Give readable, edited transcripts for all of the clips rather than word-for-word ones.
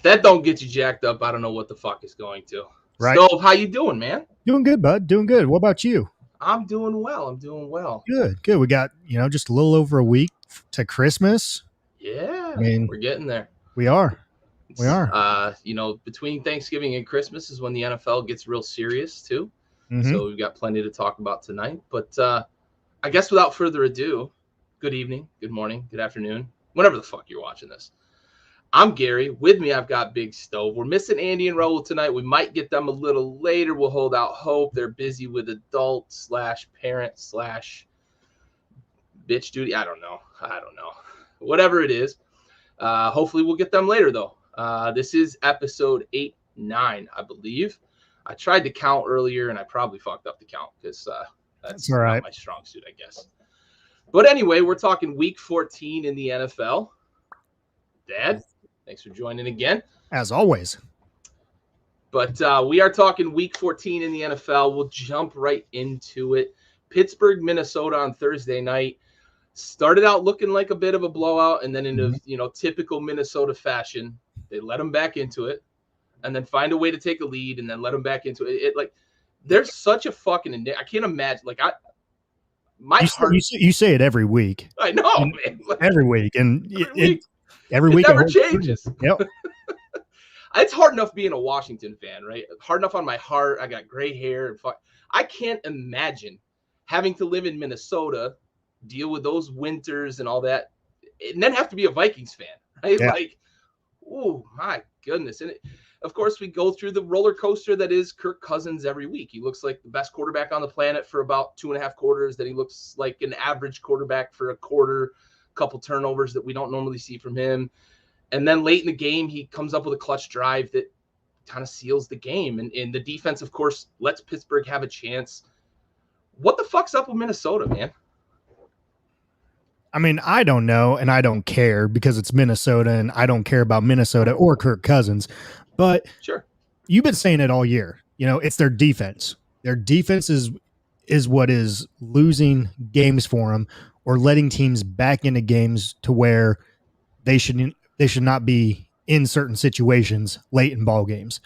If that don't get you jacked up, I don't know what the fuck is going to. Right. Stove, how you doing, man? Doing good, bud. Doing good. What about you? I'm doing well. Good, good. We got, just a little over a week to Christmas. Yeah, I mean, we're getting there. We are. Between Thanksgiving and Christmas is when the NFL gets real serious too. Mm-hmm. So we've got plenty to talk about tonight. But I guess without further ado, good evening, good morning, good afternoon, whenever the fuck you're watching this. I'm Gary. With me, I've got Big Stove. We're missing Andy and Raul tonight. We might get them a little later. We'll hold out hope. They're busy with adult/parent/bitch duty. I don't know. Whatever it is. Hopefully we'll get them later, though. This is episode 8-9, I believe. I tried to count earlier, and I probably fucked up the count because that's all right. Not my strong suit, I guess. But anyway, we're talking week 14 in the NFL. Dad, thanks for joining again. As always. But we are talking week 14 in the NFL. We'll jump right into it. Pittsburgh, Minnesota on Thursday night. Started out looking like a bit of a blowout, and then into typical Minnesota fashion, they let them back into it, and then find a way to take a lead, and then let them back into it. There's such a fucking I can't imagine. You say it every week. I know, man. Every week, and every week it never changes. Yep. It's hard enough being a Washington fan, right? Hard enough on my heart. I got gray hair and fuck. I can't imagine having to live in Minnesota, deal with those winters and all that, and then have to be a Vikings fan, right? Yeah. Oh my goodness. And of course, we go through the roller coaster that is Kirk Cousins every week. He looks like the best quarterback on the planet for about 2.5 quarters. Then he looks like an average quarterback for a quarter, a couple turnovers that we don't normally see from him. And then late in the game, he comes up with a clutch drive that kind of seals the game. And the defense, of course, lets Pittsburgh have a chance. What the fuck's up with Minnesota, man? I mean, I don't know, and I don't care because it's Minnesota, and I don't care about Minnesota or Kirk Cousins. But sure, you've been saying it all year. It's their defense. Their defense is what is losing games for them, or letting teams back into games to where they should not be in certain situations late in ball games.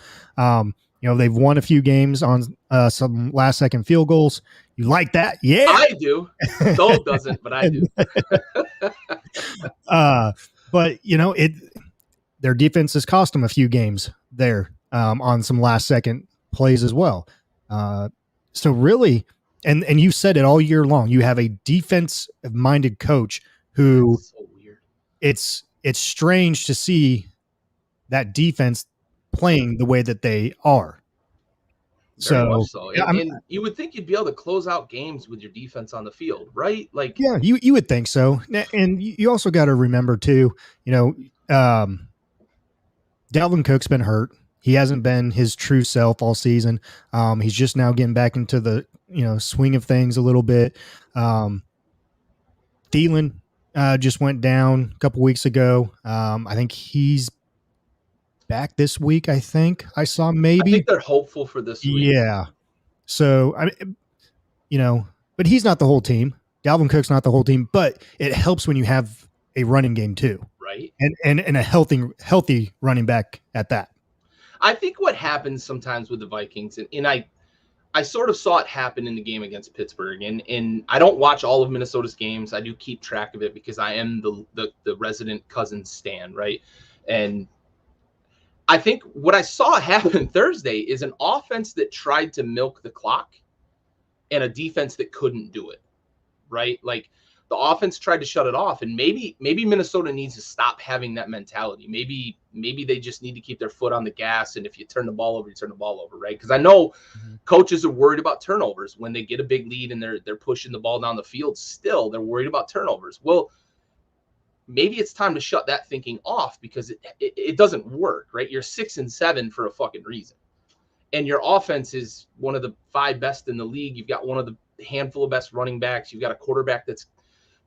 They've won a few games on some last second field goals. You like that? Yeah, I do. Dole doesn't, but I do. But their defense has cost them a few games there on some last second plays as well. So really, and you said it all year long. You have a defense minded coach who That's so weird. It's strange to see that defense playing the way that they are. Very much so. And you would think you'd be able to close out games with your defense on the field, right? Yeah, you would think so. And you also got to remember too, Dalvin Cook's been hurt. He hasn't been his true self all season. He's just now getting back into the swing of things a little bit. Thielen just went down a couple weeks ago. I think he's back this week. I think I saw maybe. I think they're hopeful for this week. Yeah. So but he's not the whole team. Dalvin Cook's not the whole team, but it helps when you have a running game too, right? And a healthy running back at that. I think what happens sometimes with the Vikings, and I sort of saw it happen in the game against Pittsburgh, and I don't watch all of Minnesota's games. I do keep track of it because I am the resident Cousins stan, right? And I think what I saw happen Thursday is an offense that tried to milk the clock and a defense that couldn't do it, right? The offense tried to shut it off, and maybe Minnesota needs to stop having that mentality. Maybe they just need to keep their foot on the gas, and if you turn the ball over, you turn the ball over, right? Because I know coaches are worried about turnovers when they get a big lead and they're pushing the ball down the field. Still, they're worried about turnovers. Well, maybe it's time to shut that thinking off because it doesn't work, right? You're 6-7 for a fucking reason. And your offense is one of the 5 best in the league. You've got one of the handful of best running backs. You've got a quarterback that's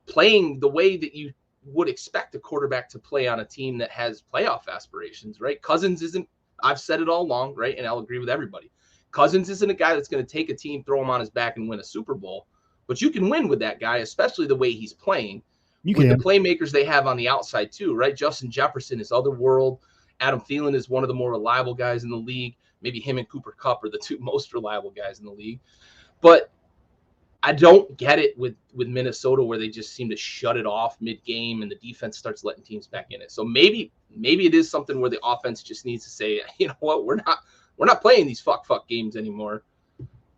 playing the way that you would expect a quarterback to play on a team that has playoff aspirations, right? Cousins isn't, I've said it all along, right? And I'll agree with everybody. Cousins isn't a guy that's going to take a team, throw him on his back and win a Super Bowl, but you can win with that guy, especially the way he's playing. The playmakers they have on the outside too, right? Justin Jefferson is otherworld. Adam Thielen is one of the more reliable guys in the league. Maybe him and Cooper Kupp are the two most reliable guys in the league. But I don't get it with Minnesota, where they just seem to shut it off mid-game and the defense starts letting teams back in it. So maybe it is something where the offense just needs to say, you know what, we're not playing these fuck games anymore.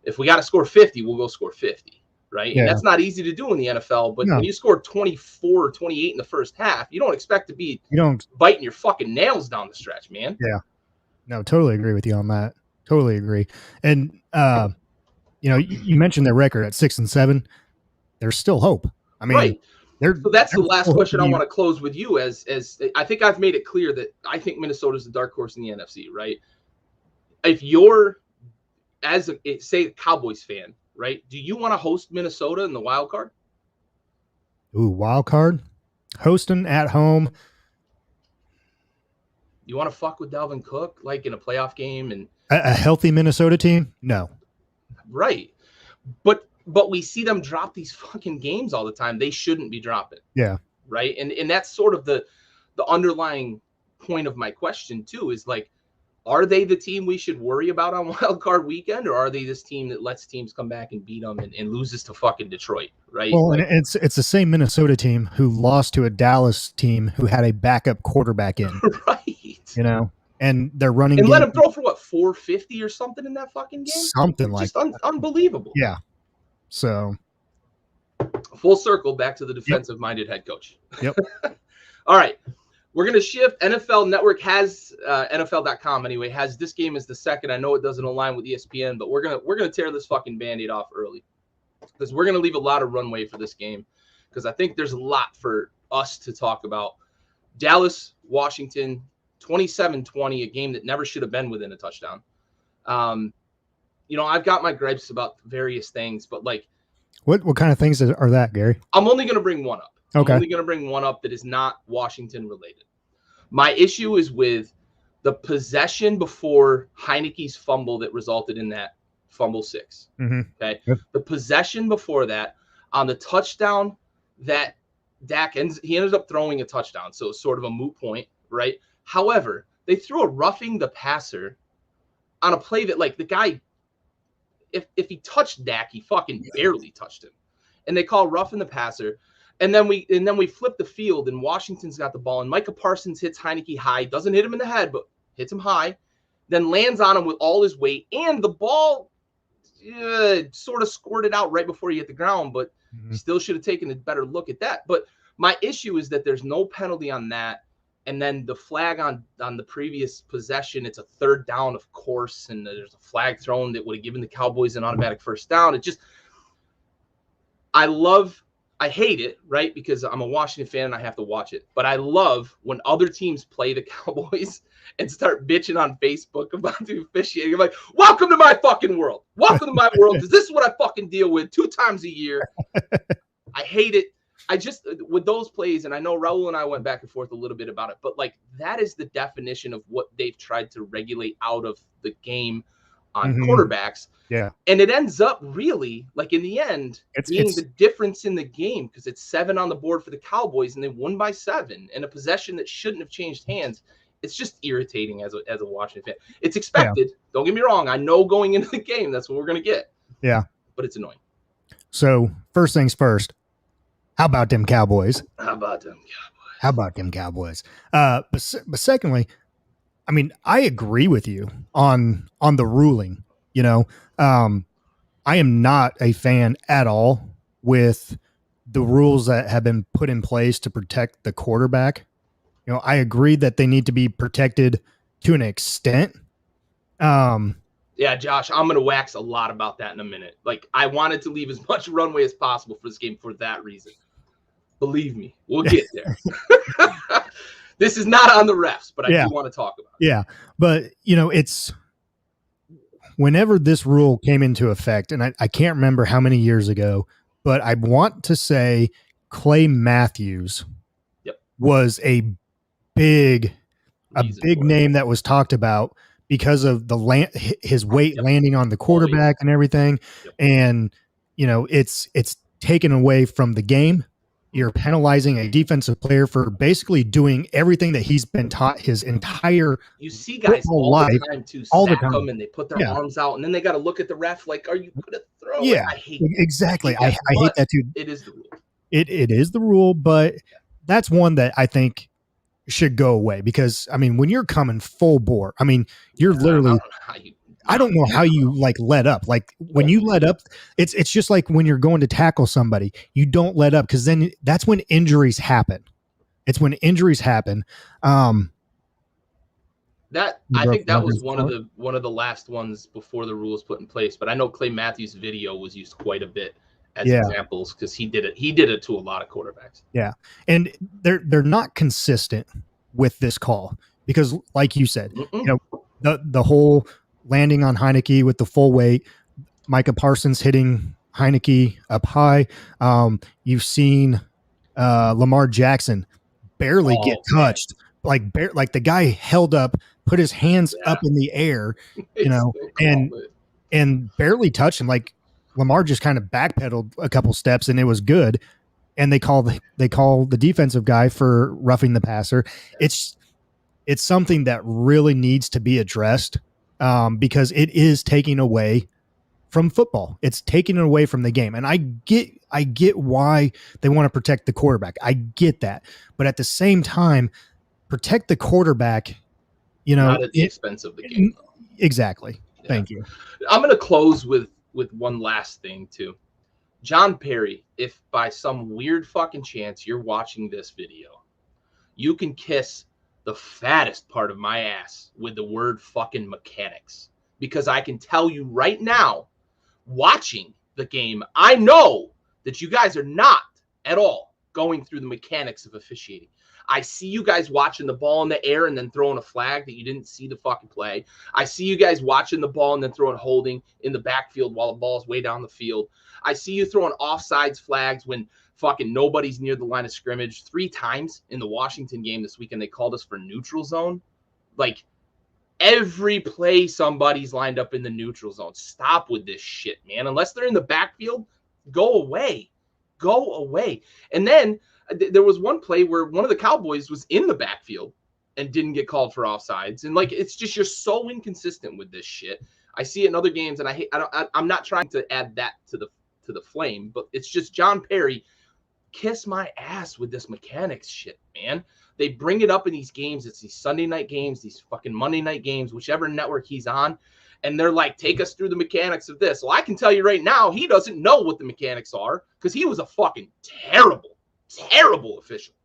If we got to score 50, we'll go score 50, right? Yeah. And that's not easy to do in the NFL. But when you score 24 or 28 in the first half, you don't expect to be biting your fucking nails down the stretch, man. Yeah. No, totally agree with you on that. Totally agree. And you know, you mentioned their record at 6-7. There's still hope. I mean, right. So that's the last question I want to close with you. As I think I've made it clear that I think Minnesota's the dark horse in the NFC. Right. If you're say Cowboys fan, right? Do you want to host Minnesota in the wild card? Ooh, wild card, hosting at home. You want to fuck with Dalvin Cook like in a playoff game and a healthy Minnesota team? No. Right. But we see them drop these fucking games all the time. They shouldn't be dropping. Yeah. Right. And that's sort of the underlying point of my question too, is like, are they the team we should worry about on wild card weekend, or are they this team that lets teams come back and beat them and loses to fucking Detroit? Right. Well, and it's the same Minnesota team who lost to a Dallas team who had a backup quarterback in. Right. You know, and they're running and let him throw for what, 450 or something in that fucking game? Something like just unbelievable. Yeah. So full circle back to the defensive minded head coach. Yep. All right. We're going to shift. NFL Network has NFL.com anyway, has this game as the second. I know it doesn't align with ESPN, but we're going to tear this fucking Band-Aid off early because we're going to leave a lot of runway for this game because I think there's a lot for us to talk about. Dallas, Washington, 27-20, a game that never should have been within a touchdown. You know, I've got my gripes about various things, but like, what kind of things are that, Gary? I'm only going to bring one up. Okay. I'm only going to bring one up that is not Washington related. My issue is with the possession before Heineke's fumble that resulted in that fumble 6. Mm-hmm. Okay. Yep. The possession before that on the touchdown that Dak ended up throwing a touchdown. So it's sort of a moot point, right? However, they threw a roughing the passer on a play that, like, the guy, if he touched Dak, he fucking barely touched him. And they call roughing the passer. And then we flip the field, and Washington's got the ball, and Micah Parsons hits Heineke high, doesn't hit him in the head, but hits him high, then lands on him with all his weight, and the ball sort of squirted out right before he hit the ground, but still should have taken a better look at that. But my issue is that there's no penalty on that, and then the flag on the previous possession, it's a third down, of course, and there's a flag thrown that would have given the Cowboys an automatic first down. It just – I hate it, right? Because I'm a Washington fan and I have to watch it. But I love when other teams play the Cowboys and start bitching on Facebook about the officiating. I'm like, welcome to my fucking world. Welcome to my world, because this is what I fucking deal with 2 times a year. I hate it. I just, with those plays, and I know Raul and I went back and forth a little bit about it, but like that is the definition of what they've tried to regulate out of the game on quarterbacks. Yeah. And it ends up really, like in the end, being the difference in the game, because it's 7 on the board for the Cowboys and they won by 7 in a possession that shouldn't have changed hands. It's just irritating as a Washington fan. It's expected. Yeah. Don't get me wrong. I know going into the game, that's what we're going to get. Yeah. But it's annoying. So first things first, how about them Cowboys? But secondly, I mean, I agree with you on the ruling. You know, I am not a fan at all with the rules that have been put in place to protect the quarterback. You know, I agree that they need to be protected to an extent. Yeah, Josh, I'm going to wax a lot about that in a minute. Like, I wanted to leave as much runway as possible for this game for that reason. Believe me, we'll get there. This is not on the refs, but I do want to talk about it. Yeah, but, you know, it's whenever this rule came into effect, and I can't remember how many years ago, but I want to say Clay Matthews was a big name that was talked about because of his weight landing on the quarterback and everything. And, you know, it's taken away from the game. You're penalizing a defensive player for basically doing everything that he's been taught his entire You see guys football all life, the time to all the sack time. them, and they put their Yeah. arms out, and then they got to look at the ref like, "Are you going to throw it?" Yeah, I hate exactly. that, I hate but that too. it is the rule. It is the rule, but that's one that I think should go away because I mean, when you're coming full bore, I mean, you're literally. I don't know how you like let up. Like when you let up, it's just like when you're going to tackle somebody, you don't let up because then that's when injuries happen. It's when injuries happen. That I think that was one of the last ones before the rules put in place. But I know Clay Matthews' video was used quite a bit as examples because he did it to a lot of quarterbacks. Yeah, and they're not consistent with this call because, like you said, you know the whole landing on Heineke with the full weight, Micah Parsons hitting Heineke up high. You've seen Lamar Jackson barely get touched, like the guy held up, put his hands up in the air, you know, and barely touched him. Like Lamar just kind of backpedaled a couple steps and it was good. And they call the defensive guy for roughing the passer. It's something that really needs to be addressed because it is taking away from football. It's taking it away from the game. And I get why they want to protect the quarterback. I get that. But at the same time, protect the quarterback, you know, not at the expense of the game. Exactly. Yeah. Thank you. I'm going to close with one last thing too. John Perry, if by some weird fucking chance you're watching this video, you can kiss the fattest part of my ass with the word fucking mechanics. Because I can tell you right now, watching the game, I know that you guys are not at all going through the mechanics of officiating. I see you guys watching the ball in the air and then throwing a flag that you didn't see the fucking play. I see you guys watching the ball and then throwing holding in the backfield while the ball's way down the field. I see you throwing offsides flags when fucking nobody's near the line of scrimmage. 3 times in the Washington game this weekend, they called us for neutral zone. Like, every play somebody's lined up in the neutral zone. Stop with this shit, man. Unless they're in the backfield, go away. Go away. And then there was one play where one of the Cowboys was in the backfield and didn't get called for offsides. And like, it's just, you're so inconsistent with this shit. I see it in other games, and I'm not trying to add that to the flame, but it's just John Perry, kiss my ass with this mechanics shit, man. They bring it up in these games. It's these Sunday night games, these fucking Monday night games, whichever network he's on. And they're like, take us through the mechanics of this. Well, I can tell you right now, he doesn't know what the mechanics are because he was a fucking terrible official.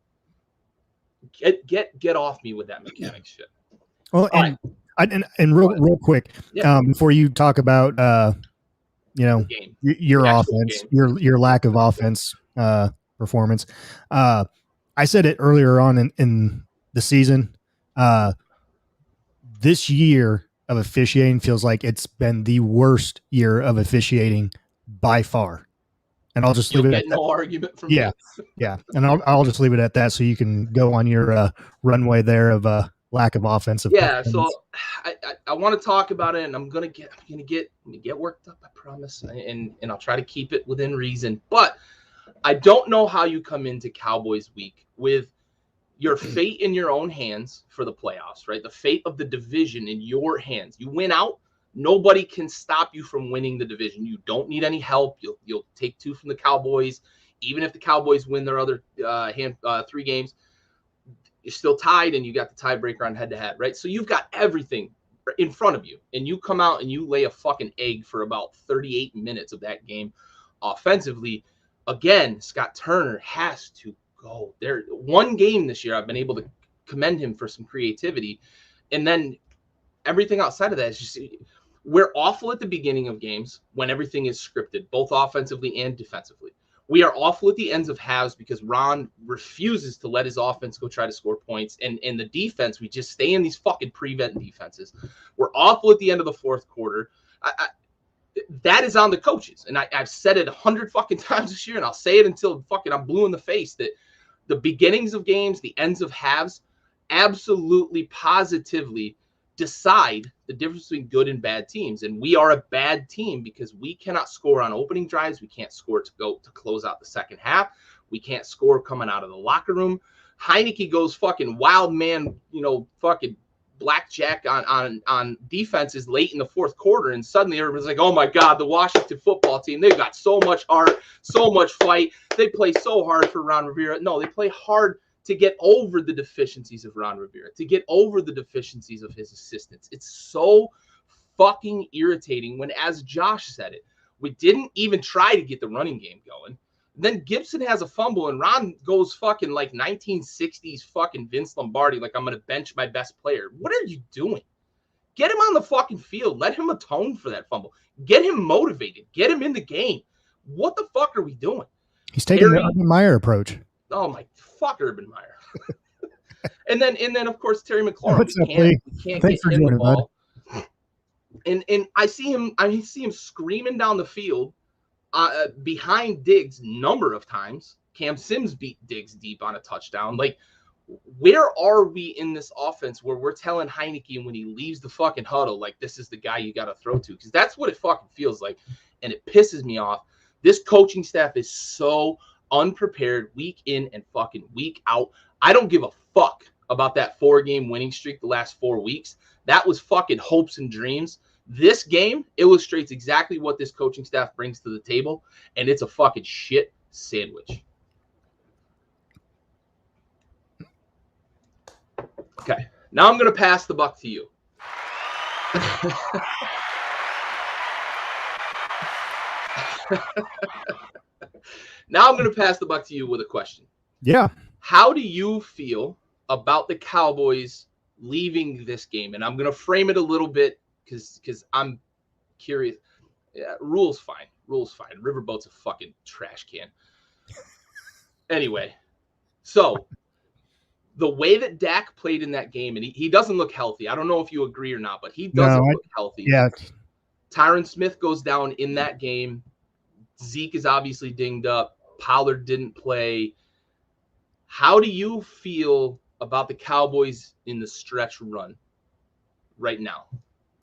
Get off me with that mechanics shit. Well, and real quick, before you talk about you know, your offense, your lack of offense performance. I said it earlier on in the season. This year of officiating feels like it's been the worst year of officiating by far. And I'll just leave it at that. No argument from me. Yeah. And I'll just leave it at that so you can go on your runway there of lack of offensive. Yeah, so I want to talk about it, and I'm gonna get worked up, I promise, and I'll try to keep it within reason. But I don't know how you come into Cowboys week with your fate in your own hands for the playoffs, right? The fate of the division in your hands. You win out, nobody can stop you from winning the division. You don't need any help. You'll take 2 from the Cowboys, even if the Cowboys win their other 3 games. You're still tied, and you got the tiebreaker on head-to-head, right? So you've got everything in front of you, and you come out and you lay a fucking egg for about 38 minutes of that game offensively. Again, Scott Turner has to go. There, one game this year I've been able to commend him for some creativity, and then everything outside of that is just, we're awful at the beginning of games when everything is scripted, both offensively and defensively. We are awful at the ends of halves because Ron refuses to let his offense go try to score points. And in the defense, we just stay in these fucking prevent defenses. We're awful at the end of the fourth quarter. That is on the coaches. And I've said it 100 fucking times this year, and I'll say it until fucking I'm blue in the face, that the beginnings of games, the ends of halves, absolutely, positively decide the difference between good and bad teams. And we are a bad team because we cannot score on opening drives. We can't score to close out the second half. We can't score coming out of the locker room. Heineke goes fucking wild man, fucking blackjack on defenses late in the fourth quarter, and suddenly everybody's like, oh my God, the Washington football team, they've got so much heart, so much fight. They play so hard for Ron Rivera. No, they play hard to get over the deficiencies of Ron Rivera, to get over the deficiencies of his assistants. It's so fucking irritating when, as Josh said it, we didn't even try to get the running game going. Then Gibson has a fumble, and Ron goes fucking like 1960s fucking Vince Lombardi, like, I'm going to bench my best player. What are you doing? Get him on the fucking field. Let him atone for that fumble. Get him motivated. Get him in the game. What the fuck are we doing? He's taking the Urban Meyer approach. Oh, my fuck, Urban Meyer. and then, of course, Terry McLaurin. We can't get him the ball. And I see him screaming down the field behind Diggs number of times. Cam Sims beat Diggs deep on a touchdown. Like, where are we in this offense where we're telling Heineke when he leaves the fucking huddle, like, this is the guy you got to throw to? Because that's what it fucking feels like, and it pisses me off. This coaching staff is so unprepared week in and fucking week out. I don't give a fuck about that 4-game winning streak the last 4 weeks. That was fucking hopes and dreams. This game illustrates exactly what this coaching staff brings to the table, and it's a fucking shit sandwich. Okay, now I'm going to pass the buck to you. Now I'm going to pass the buck to you with a question. Yeah. How do you feel about the Cowboys leaving this game? And I'm going to frame it a little bit because I'm curious. Yeah, rules fine. Riverboat's a fucking trash can. Anyway, so the way that Dak played in that game, and he doesn't look healthy. I don't know if you agree or not, but he doesn't look healthy. Yeah. Tyron Smith goes down in that game. Zeke is obviously dinged up. Pollard didn't play. How do you feel about the Cowboys in the stretch run right now?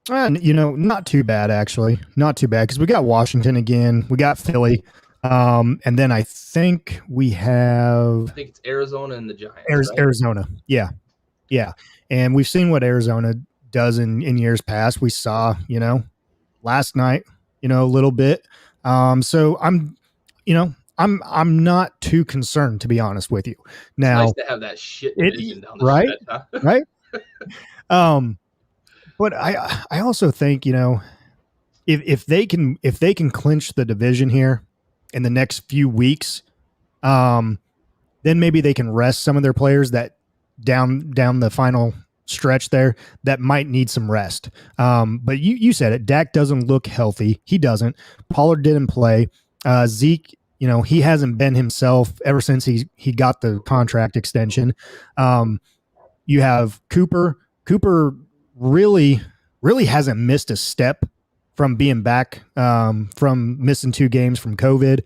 Not too bad, actually. Not too bad, because we got Washington again. We got Philly. And then I think we have... I think it's Arizona and the Giants, right? Arizona. Yeah. Yeah. And we've seen what Arizona does in years past. We saw, last night, a little bit. So I'm not too concerned, to be honest with you. Now, it's nice to have that shit division down the right, stretch, huh? Right. But I also think, if they can clinch the division here in the next few weeks, then maybe they can rest some of their players that down the final stretch there that might need some rest. But you said it. Dak doesn't look healthy. He doesn't. Pollard didn't play. Zeke, he hasn't been himself ever since he got the contract extension. You have Cooper. Cooper really hasn't missed a step from being back, from missing 2 games from COVID.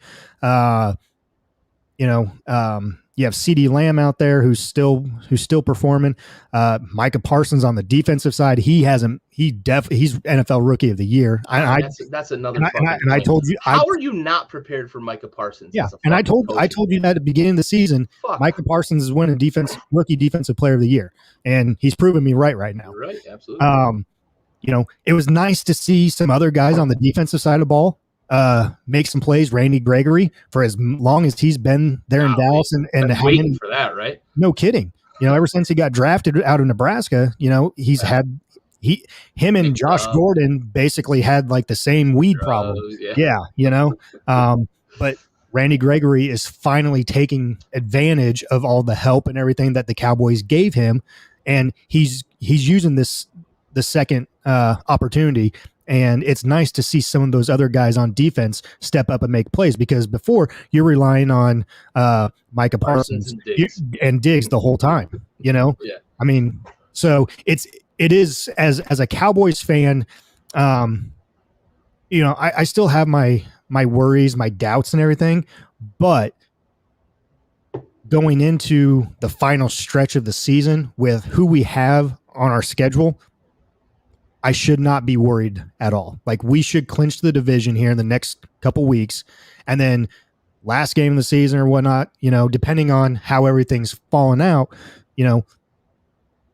You have CD Lamb out there who's still performing. Micah Parsons on the defensive side, he's NFL Rookie of the Year. That's another. And I told you, how are you not prepared for Micah Parsons? Yeah, and I told you that at the beginning of the season, Micah Parsons is winning Rookie Defensive Player of the Year, and he's proving me right now. You're right, absolutely. It was nice to see some other guys on the defensive side of the ball make some plays. Randy Gregory, for as long as he's been there in Dallas, and waiting for that, right? No kidding. Ever since he got drafted out of Nebraska, he's had him and Josh Gordon basically had like the same weed problem. But Randy Gregory is finally taking advantage of all the help and everything that the Cowboys gave him, and he's using the second opportunity. And it's nice to see some of those other guys on defense step up and make plays, because before you're relying on Micah Parsons and Diggs the whole time, Yeah. I mean, so it is as a Cowboys fan, I still have my worries, my doubts and everything, but going into the final stretch of the season with who we have on our schedule, I should not be worried at all. Like, we should clinch the division here in the next couple weeks, and then last game of the season or whatnot, depending on how everything's fallen out,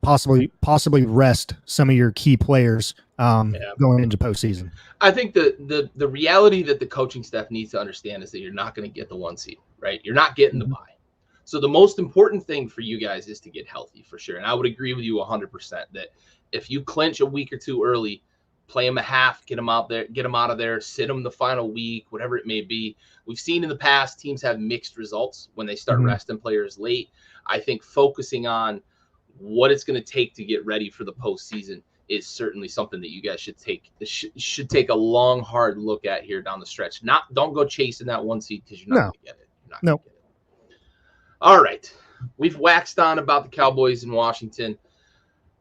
possibly rest some of your key players going into postseason. I think the reality that the coaching staff needs to understand is that you're not going to get the 1 seed, right? You're not getting the bye. So the most important thing for you guys is to get healthy for sure. And I would agree with you 100% that if you clinch a week or two early, play them a half, get them out of there, sit them the final week, whatever it may be. We've seen in the past teams have mixed results when they start resting players late. I think focusing on what it's going to take to get ready for the postseason is certainly something that you guys should take a long, hard look at here down the stretch. Don't go chasing that 1 seed because you're not going to get it. You're not going to get it. All right. We've waxed on about the Cowboys in Washington.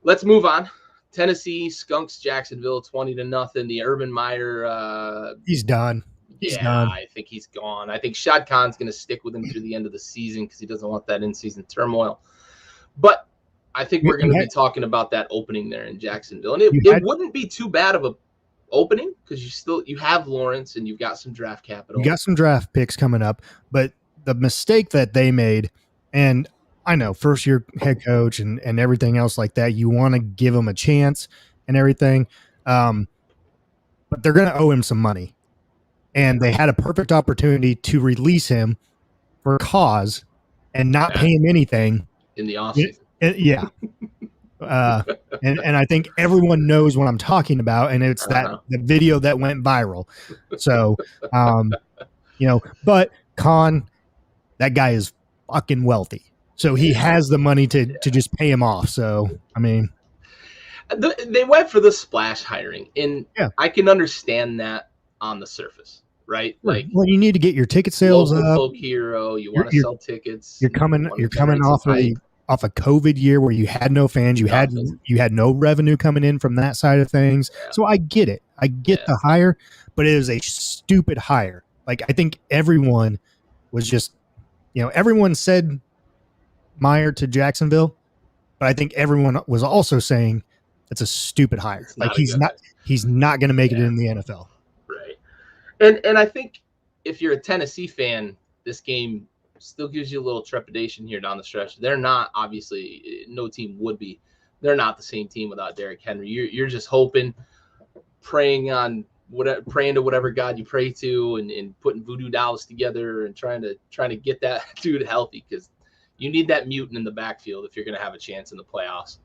Let's move on. Tennessee skunks Jacksonville 20-0. The Urban Meyer. He's done. He's done. I think he's gone. I think Shad Khan's going to stick with him through the end of the season because he doesn't want that in-season turmoil. But I think we're going to be talking about that opening there in Jacksonville. And it wouldn't be too bad of a opening because you have Lawrence and you've got some draft capital. You got some draft picks coming up, but the mistake that they made, and I know first-year head coach and everything else like that, you want to give him a chance and everything, but they're going to owe him some money. And they had a perfect opportunity to release him for cause and not pay him anything. In the offseason. Yeah. And I think everyone knows what I'm talking about, and it's the video that went viral. So, but Khan, that guy is fucking wealthy. So he has the money to just pay him off. So, I mean. They went for the splash hiring, and I can understand that on the surface, right? Like, well, you need to get your ticket sales up. Folk hero, you want to sell tickets. You're coming off a COVID year where you had no fans, you had no revenue coming in from that side of things. Yeah. So I get it. I get the hire, but it is a stupid hire. Like, I think everyone was just, everyone said Meyer to Jacksonville, but I think everyone was also saying it's a stupid hire. Like, he's not going to make it in the NFL. Right. And I think if you're a Tennessee fan, this game still gives you a little trepidation here down the stretch. They're not, obviously, no team would be. They're not the same team without Derrick Henry. You're just hoping, praying to whatever God you pray to, and putting voodoo dolls together and trying to get that dude healthy, because you need that mutant in the backfield if you're going to have a chance in the playoffs.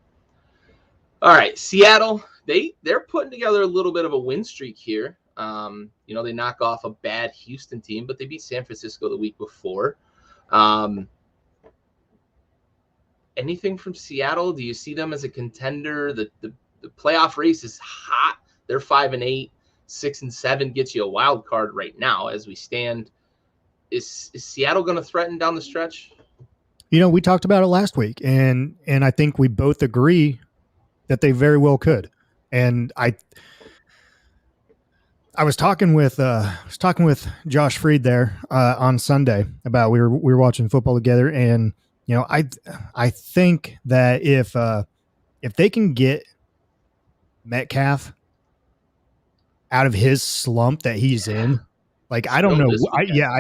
All right, Seattle, they're putting together a little bit of a win streak here. They knock off a bad Houston team, but they beat San Francisco the week before. Anything from Seattle? Do you see them as a contender? The playoff race is hot. They're 5-8, 6-7 gets you a wild card right now as we stand. Is Seattle going to threaten down the stretch? We talked about it last week, and I think we both agree that they very well could. And I was talking with Josh Freed there on Sunday about we were watching football together, and I think that if they can get Metcalf out of his slump that he's in, like, I don't know,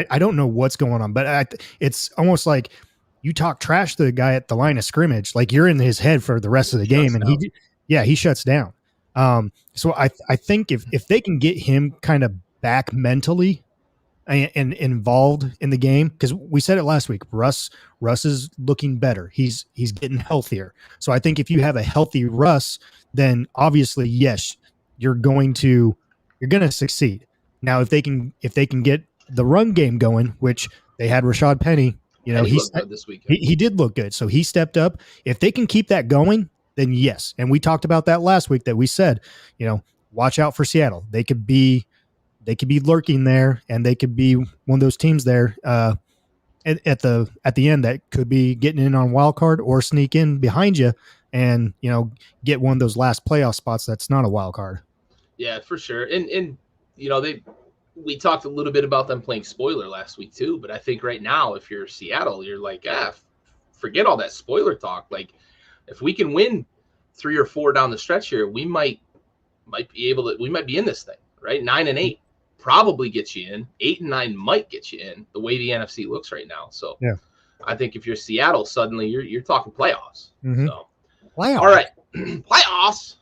I don't know what's going on, but it's almost like you talk trash to the guy at the line of scrimmage, like you're in his head for the rest of the game, and he shuts down. So I think if they can get him kind of back mentally and involved in the game, because we said it last week, Russ is looking better. He's getting healthier. So I think if you have a healthy Russ, then obviously, yes, you're going to succeed. Now, if they can get the run game going, which they had Rashad Penny, he looked good this weekend. He did look good. So he stepped up. If they can keep that going, then yes. And we talked about that last week, that we said, watch out for Seattle. They could be lurking there, and they could be one of those teams there at the end that could be getting in on wild card or sneak in behind you and, get one of those last playoff spots that's not a wild card. Yeah, for sure. And we talked a little bit about them playing spoiler last week too, but I think right now, if you're Seattle, you're like, forget all that spoiler talk. Like, if we can win 3 or 4 down the stretch here, we might be in this thing, right? 9-8. probably gets you in. 8 and 9 might get you in the way the NFC looks right now. So Yeah. I think if you're Seattle, suddenly you're talking playoffs. Mm-hmm. So Playoffs. All right. Playoffs.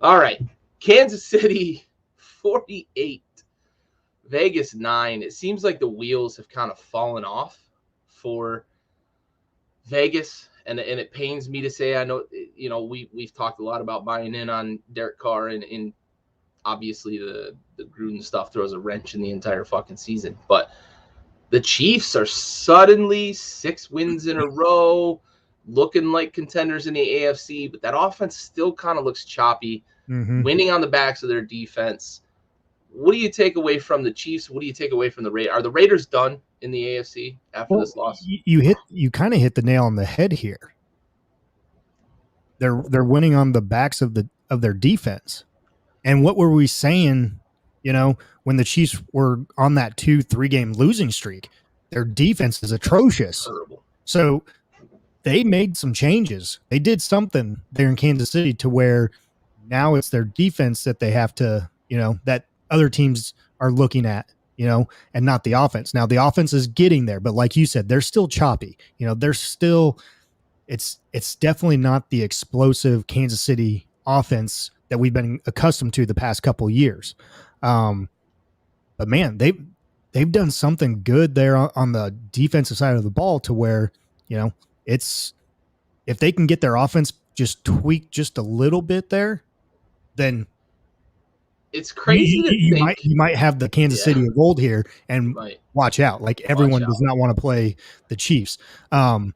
All right. Kansas City 48. Vegas 9. It seems like the wheels have kind of fallen off for Vegas. And it pains me to say, I know, we've talked a lot about buying in on Derek Carr, and obviously the Gruden stuff throws a wrench in the entire fucking season. But the Chiefs are suddenly 6 wins in a row, looking like contenders in the AFC, but that offense still kind of looks choppy, winning on the backs of their defense. What do you take away from the Chiefs? What do you take away from the Raiders? Are the Raiders done in the AFC after this loss? You kind of hit the nail on the head here. They're winning on the backs of their defense. And what were we saying, when the Chiefs were on that 2-3 game losing streak? Their defense is atrocious. Terrible. So they made some changes. They did something there in Kansas City to where now it's their defense that they have to, that other teams are looking at, and not the offense. Now the offense is getting there, but like you said, they're still choppy. They're still, it's definitely not the explosive Kansas City offense that we've been accustomed to the past couple of years. But man, they've done something good there on the defensive side of the ball to where, it's, if they can get their offense just tweaked just a little bit there, then it's crazy you might have the Kansas City of old here, and watch out. Like everyone does not want to play the Chiefs. And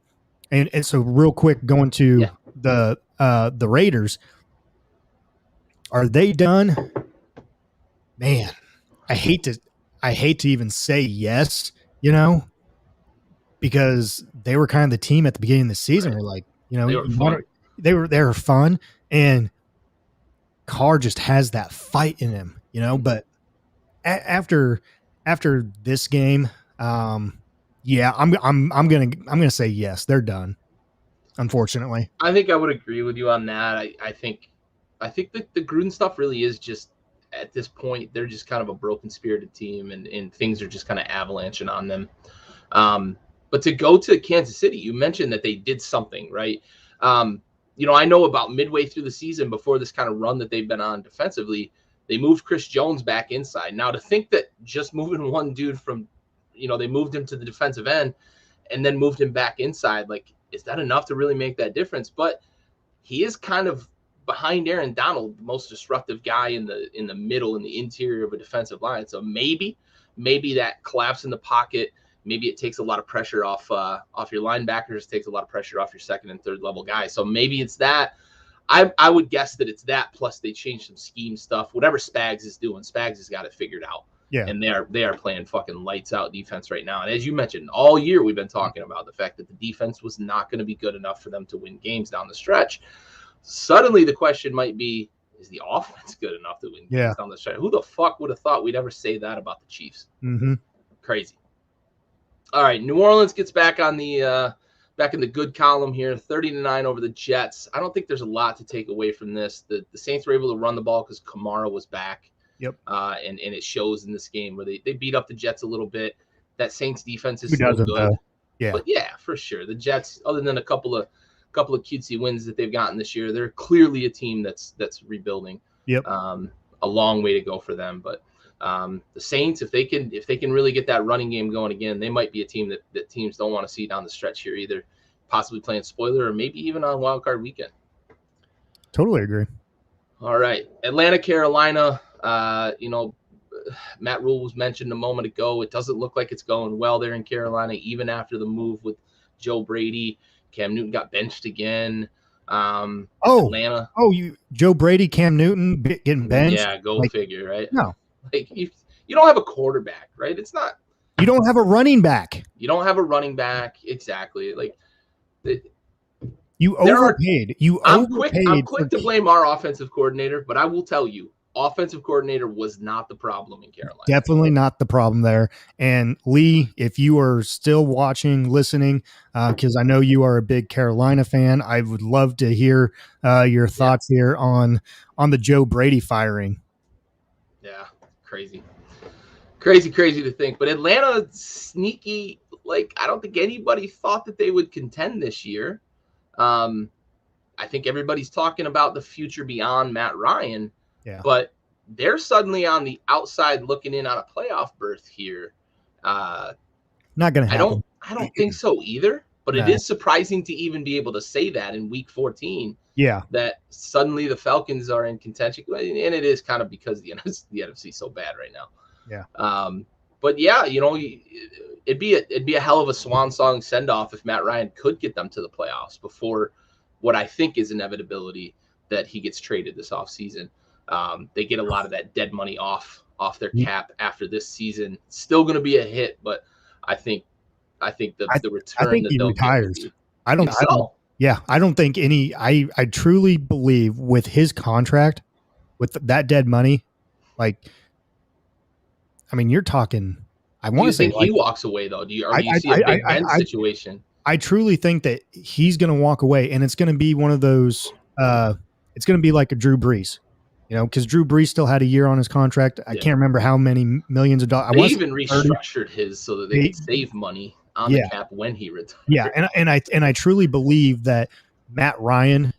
so real quick, going to the Raiders, are they done? Man, I hate to even say yes, because they were kind of the team at the beginning of the season. We're like, they were fun, and Carr just has that fight in him, but after this game, I'm gonna say yes, they're done. Unfortunately, I think I would agree with you on that. I think that the Gruden stuff really is just, at this point, they're just kind of a broken spirited team, and things are just kind of avalanching on them. But to go to Kansas City, you mentioned that they did something, right? I know about midway through the season, before this kind of run that they've been on defensively, they moved Chris Jones back inside. Now, to think that just moving one dude from, they moved him to the defensive end and then moved him back inside, like, is that enough to really make that difference? But he is kind of, behind Aaron Donald, the most disruptive guy in the middle, in the interior of a defensive line. So maybe that collapse in the pocket, maybe it takes a lot of pressure off your linebackers, takes a lot of pressure off your second and third level guys. So maybe it's that. I would guess that it's that, plus they changed some scheme stuff. Whatever Spags is doing, Spags has got it figured out. Yeah. And they are playing fucking lights out defense right now. And as you mentioned, all year we've been talking about the fact that the defense was not going to be good enough for them to win games down the stretch. Suddenly the question might be, is the offense good enough to win games down the stretch? Who the fuck would have thought we'd ever say that about the Chiefs? Mm-hmm. Crazy. All right, New Orleans gets back on the back in the good column here, 30-9 over the Jets. I don't think there's a lot to take away from this. The Saints were able to run the ball because Kamara was back. Yep. And it shows in this game where they beat up the Jets a little bit. That Saints defense is Who still doesn't, good. though? Yeah. But yeah, for sure. The Jets, other than a couple of cutesy wins that they've gotten this year, they're clearly a team that's rebuilding. Yep. A long way to go for them, but the Saints, if they can really get that running game going again, they might be a team that teams don't want to see down the stretch here, either possibly playing spoiler or maybe even on wild card weekend. Totally agree. All right, Atlanta, Carolina. Matt Rule was mentioned a moment ago. It doesn't look like it's going well there in Carolina, even after the move with Joe Brady. Cam Newton got benched again. Atlanta. Joe Brady, Cam Newton getting benched. Yeah, go figure, right? No, like you don't have a quarterback, right? It's not. You don't have a running back. You don't have a running back, exactly. Like you overpaid. I'm quick to blame our offensive coordinator, but I will tell you, offensive coordinator was not the problem in Carolina. Definitely not the problem there. And Lee, if you are still watching, listening, because I know you are a big Carolina fan, I would love to hear your thoughts here on the Joe Brady firing. Yeah. crazy. Crazy to think. But Atlanta, sneaky, like, I don't think anybody thought that they would contend this year. I think everybody's talking about the future beyond Matt Ryan, but they're suddenly on the outside looking in on a playoff berth here. Not going to happen. I don't think so either, but it is surprising to even be able to say that in week 14. Yeah. That suddenly the Falcons are in contention. And it is kind of because the NFC is so bad right now. Yeah. But yeah, it'd be a hell of a swan song send off if Matt Ryan could get them to the playoffs before what I think is inevitability that he gets traded this offseason. They get a lot of that dead money off their cap after this season. Still going to be a hit, but I think the return. I think he retires. I don't think any. I truly believe with his contract, with that dead money, like, I mean, you're talking. I want to say he walks away though. Do you see a Big Ben situation? I truly think that he's going to walk away, and it's going to be one of those. It's going to be like a Drew Brees, because Drew Brees still had a year on his contract. I can't remember how many millions of dollars. They even restructured his so that they could save money on the cap when he retired. Yeah, and I truly believe that Matt Ryan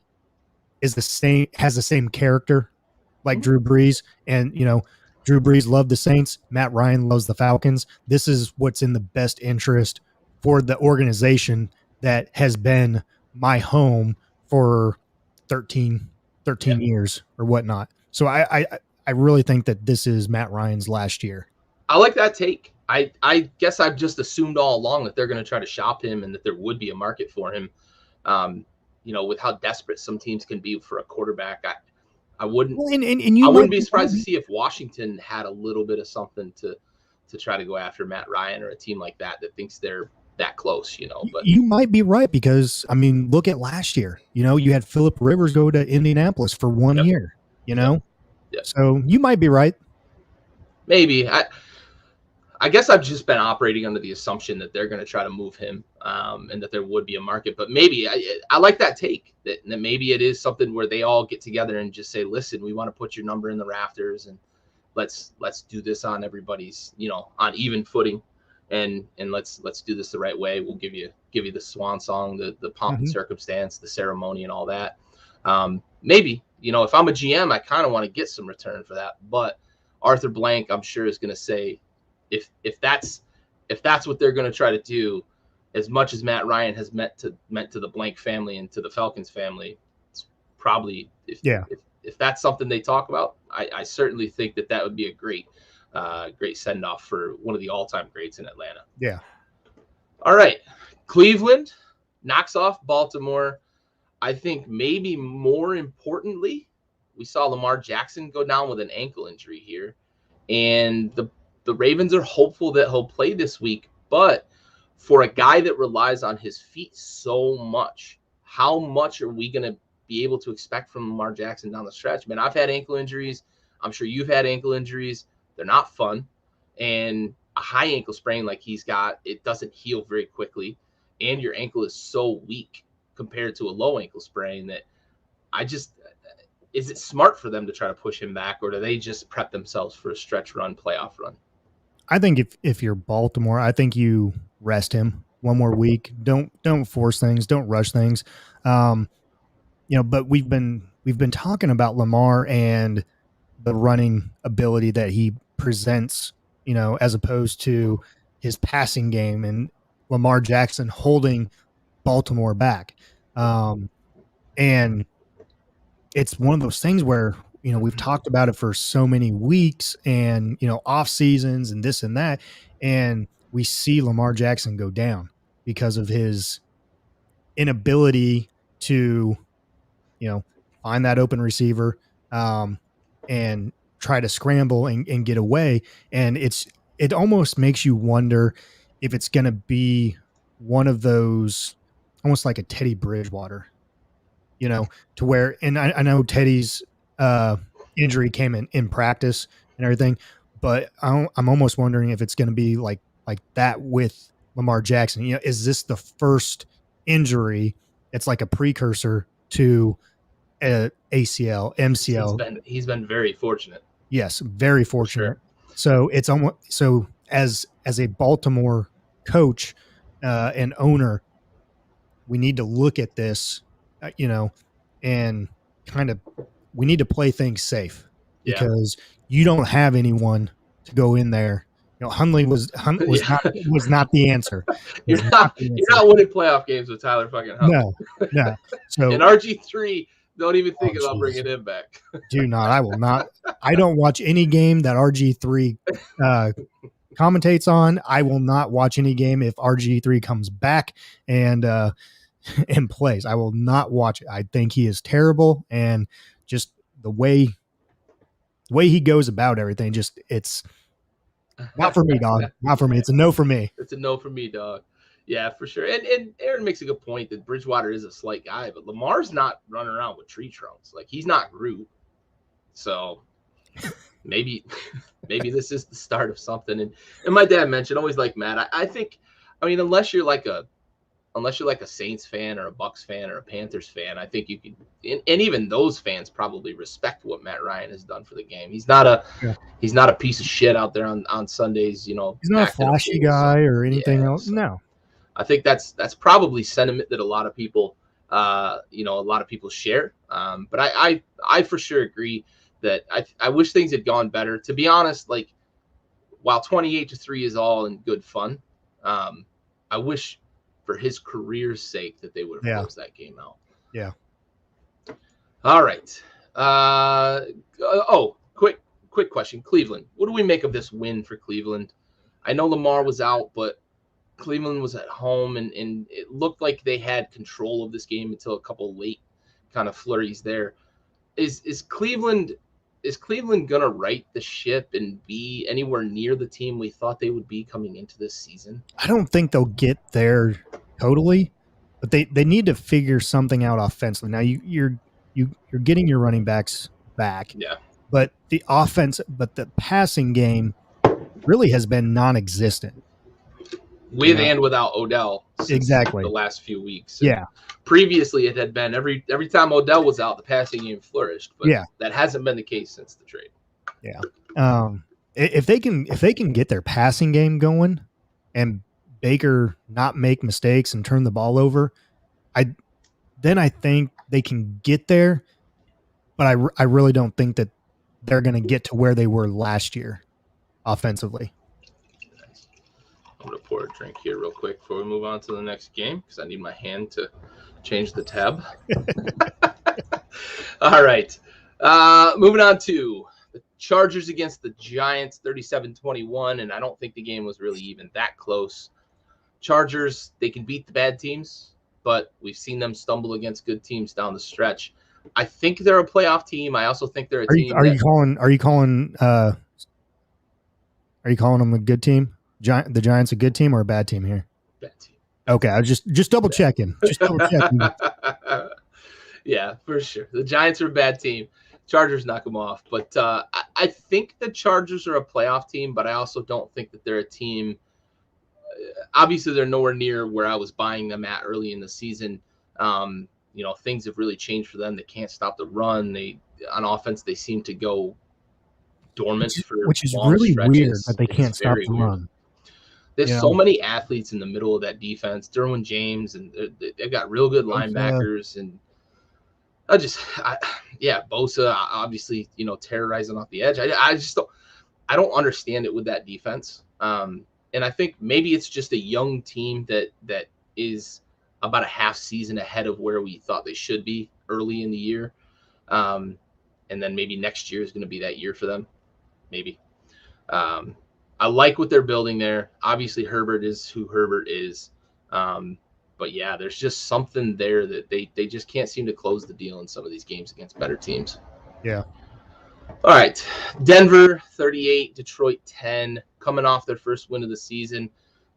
has the same character like Drew Brees, and Drew Brees loved the Saints. Matt Ryan loves the Falcons. This is what's in the best interest for the organization that has been my home for 13 years or whatnot. So I really think that this is Matt Ryan's last year. I like that take. I guess I've just assumed all along that they're going to try to shop him and that there would be a market for him. With how desperate some teams can be for a quarterback, I wouldn't. Well, I wouldn't be surprised to see if Washington had a little bit of something to try to go after Matt Ryan or a team like that thinks they're that close. But you might be right because I mean, look at last year. You had Phillip Rivers go to Indianapolis for 1 year. Yep. So you might be right. Maybe I guess I've just been operating under the assumption that they're going to try to move him and that there would be a market. But maybe I like that take that maybe it is something where they all get together and just say, listen, we want to put your number in the rafters and let's do this on everybody's, on even footing. And let's do this the right way. We'll give you the swan song, the pomp and circumstance, the ceremony and all that. Maybe, if I'm a GM, I kind of want to get some return for that. But Arthur Blank, I'm sure, is going to say, if that's what they're going to try to do, as much as Matt Ryan has meant to the Blank family and to the Falcons family, it's probably if that's something they talk about, I certainly think that would be a great send off for one of the all-time greats in Atlanta. Yeah. All right, Cleveland knocks off Baltimore. I think maybe more importantly, we saw Lamar Jackson go down with an ankle injury here, and the Ravens are hopeful that he'll play this week, but for a guy that relies on his feet so much, how much are we going to be able to expect from Lamar Jackson down the stretch? Man, I've had ankle injuries. I'm sure you've had ankle injuries. They're not fun. And a high ankle sprain like he's got, it doesn't heal very quickly. And your ankle is so weak compared to a low ankle sprain that is it smart for them to try to push him back, or do they just prep themselves for a stretch run, playoff run? I think if you're Baltimore, I think you rest him one more week. Don't force things. Don't rush things. But we've been talking about Lamar and the running ability that he presents, as opposed to his passing game and Lamar Jackson holding Baltimore back. And it's one of those things where, we've talked about it for so many weeks and, off seasons and this and that. And we see Lamar Jackson go down because of his inability to, find that open receiver and try to scramble and get away. And it almost makes you wonder if it's going to be one of those, almost like a Teddy Bridgewater, to where, and I know Teddy's injury came in practice and everything, but I'm almost wondering if it's going to be like that with Lamar Jackson. Is this the first injury? It's like a precursor to ACL, MCL. He's been very fortunate. Yes, very fortunate. So it's almost so as a Baltimore coach and owner, we need to look at this, and kind of we need to play things safe Yeah. because you don't have anyone to go in there. Hundley was Yeah. not the answer. Was not the You're answer. not winning playoff games with Tyler fucking Huntley. No, no. And So, RG3, don't even oh think about Jesus, bringing him back. do not. I will not. I don't watch any game that RG3 commentates on. I will not watch any game if RG3 comes back and and plays. I will not watch it. I think he is terrible, and just the way he goes about everything, just it's not for me, dog. Not for me. It's a no for me. It's a no for me, dog. Yeah, for sure. And Aaron makes a good point that Bridgewater is a slight guy, but Lamar's not running around with tree trunks. Like, he's not Groot. So maybe this is the start of something. And my dad mentioned, always like Matt, I think, I mean, unless you're like a Saints fan or a Bucks fan or a Panthers fan, I think you can, and even those fans probably respect what Matt Ryan has done for the game. He's not a piece of shit out there on Sundays, He's not a flashy guy or anything else. So no. I think that's probably sentiment that a lot of people, share. But I for sure agree that I wish things had gone better. To be honest, like, while 28-3 is all in good fun, I wish for his career's sake that they would have closed that game out. Yeah. All right. Quick question. Cleveland. What do we make of this win for Cleveland? I know Lamar was out, but Cleveland was at home, and it looked like they had control of this game until a couple late kind of flurries there. Is Cleveland gonna right the ship and be anywhere near the team we thought they would be coming into this season? I don't think they'll get there totally, but they need to figure something out offensively. Now you're getting your running backs back, yeah, but the passing game really has been non-existent. With and without Odell, exactly, the last few weeks. Yeah. Previously, it had been every time Odell was out, the passing game flourished. But that hasn't been the case since the trade. Yeah. If they can get their passing game going, and Baker not make mistakes and turn the ball over, I think they can get there. But I really don't think that they're going to get to where they were last year offensively. I'm going to pour a drink here real quick before we move on to the next game because I need my hand to change the tab. All right. Moving on to the Chargers against the Giants, 37-21, and I don't think the game was really even that close. Chargers, they can beat the bad teams, but we've seen them stumble against good teams down the stretch. I think they're a playoff team. I also think they're a team. Are you calling them a good team? The Giants a good team or a bad team here? Bad team. Okay, I was just double checking. Just double checking. Yeah, for sure. The Giants are a bad team. Chargers knock them off. But I think the Chargers are a playoff team, but I also don't think that they're a team. Obviously, they're nowhere near where I was buying them at early in the season. Things have really changed for them. They can't stop the run. On offense, they seem to go dormant which is really stretches. Weird that they can't stop the run. There's so many athletes in the middle of that defense. Derwin James, and they've got real good linebackers. And Bosa, obviously, terrorizing off the edge. I don't understand it with that defense. And I think maybe it's just a young team that is about a half season ahead of where we thought they should be early in the year. And then maybe next year is going to be that year for them. Maybe. I like what they're building there. Obviously, Herbert is who Herbert is. But yeah, there's just something there that they just can't seem to close the deal in some of these games against better teams. Yeah. All right. Denver 38, Detroit 10, coming off their first win of the season.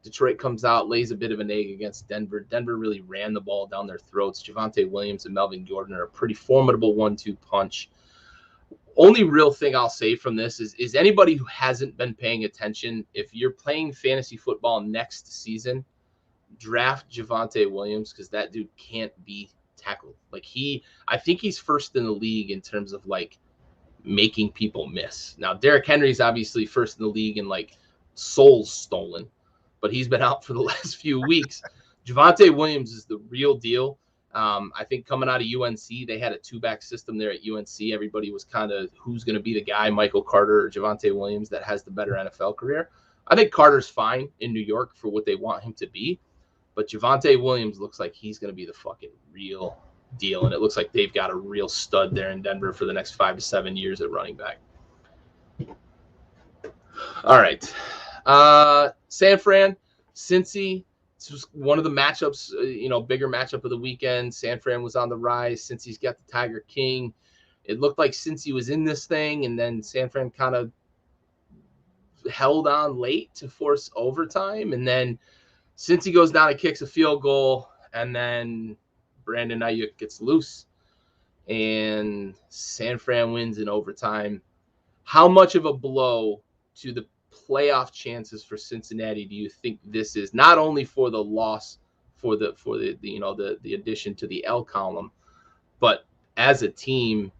Detroit comes out, lays a bit of an egg against Denver. Denver really ran the ball down their throats. Javonte Williams and Melvin Gordon are a pretty formidable 1-2 punch. Only real thing I'll say from this is anybody who hasn't been paying attention, if you're playing fantasy football next season, draft Javonte Williams because that dude can't be tackled. I think he's first in the league in terms of making people miss. Now, Derrick Henry's obviously first in the league in like souls stolen, but he's been out for the last few weeks. Javonte Williams is the real deal. I think coming out of UNC, they had a two-back system there at UNC. Everybody was kind of who's going to be the guy, Michael Carter or Javonte Williams, that has the better NFL career. I think Carter's fine in New York for what they want him to be, but Javonte Williams looks like he's going to be the fucking real deal, and it looks like they've got a real stud there in Denver for the next 5 to 7 years at running back. All right. San Fran, Cincy. This was one of the matchups, bigger matchup of the weekend. San Fran was on the rise. Cincy's got the Tiger King. It looked like Cincy was in this thing, and then San Fran kind of held on late to force overtime. And then Cincy goes down and kicks a field goal, and then Brandon Ayuk gets loose, and San Fran wins in overtime. How much of a blow to the playoff chances for Cincinnati do you think this is, not only for the loss for the addition to the L column, but as a team,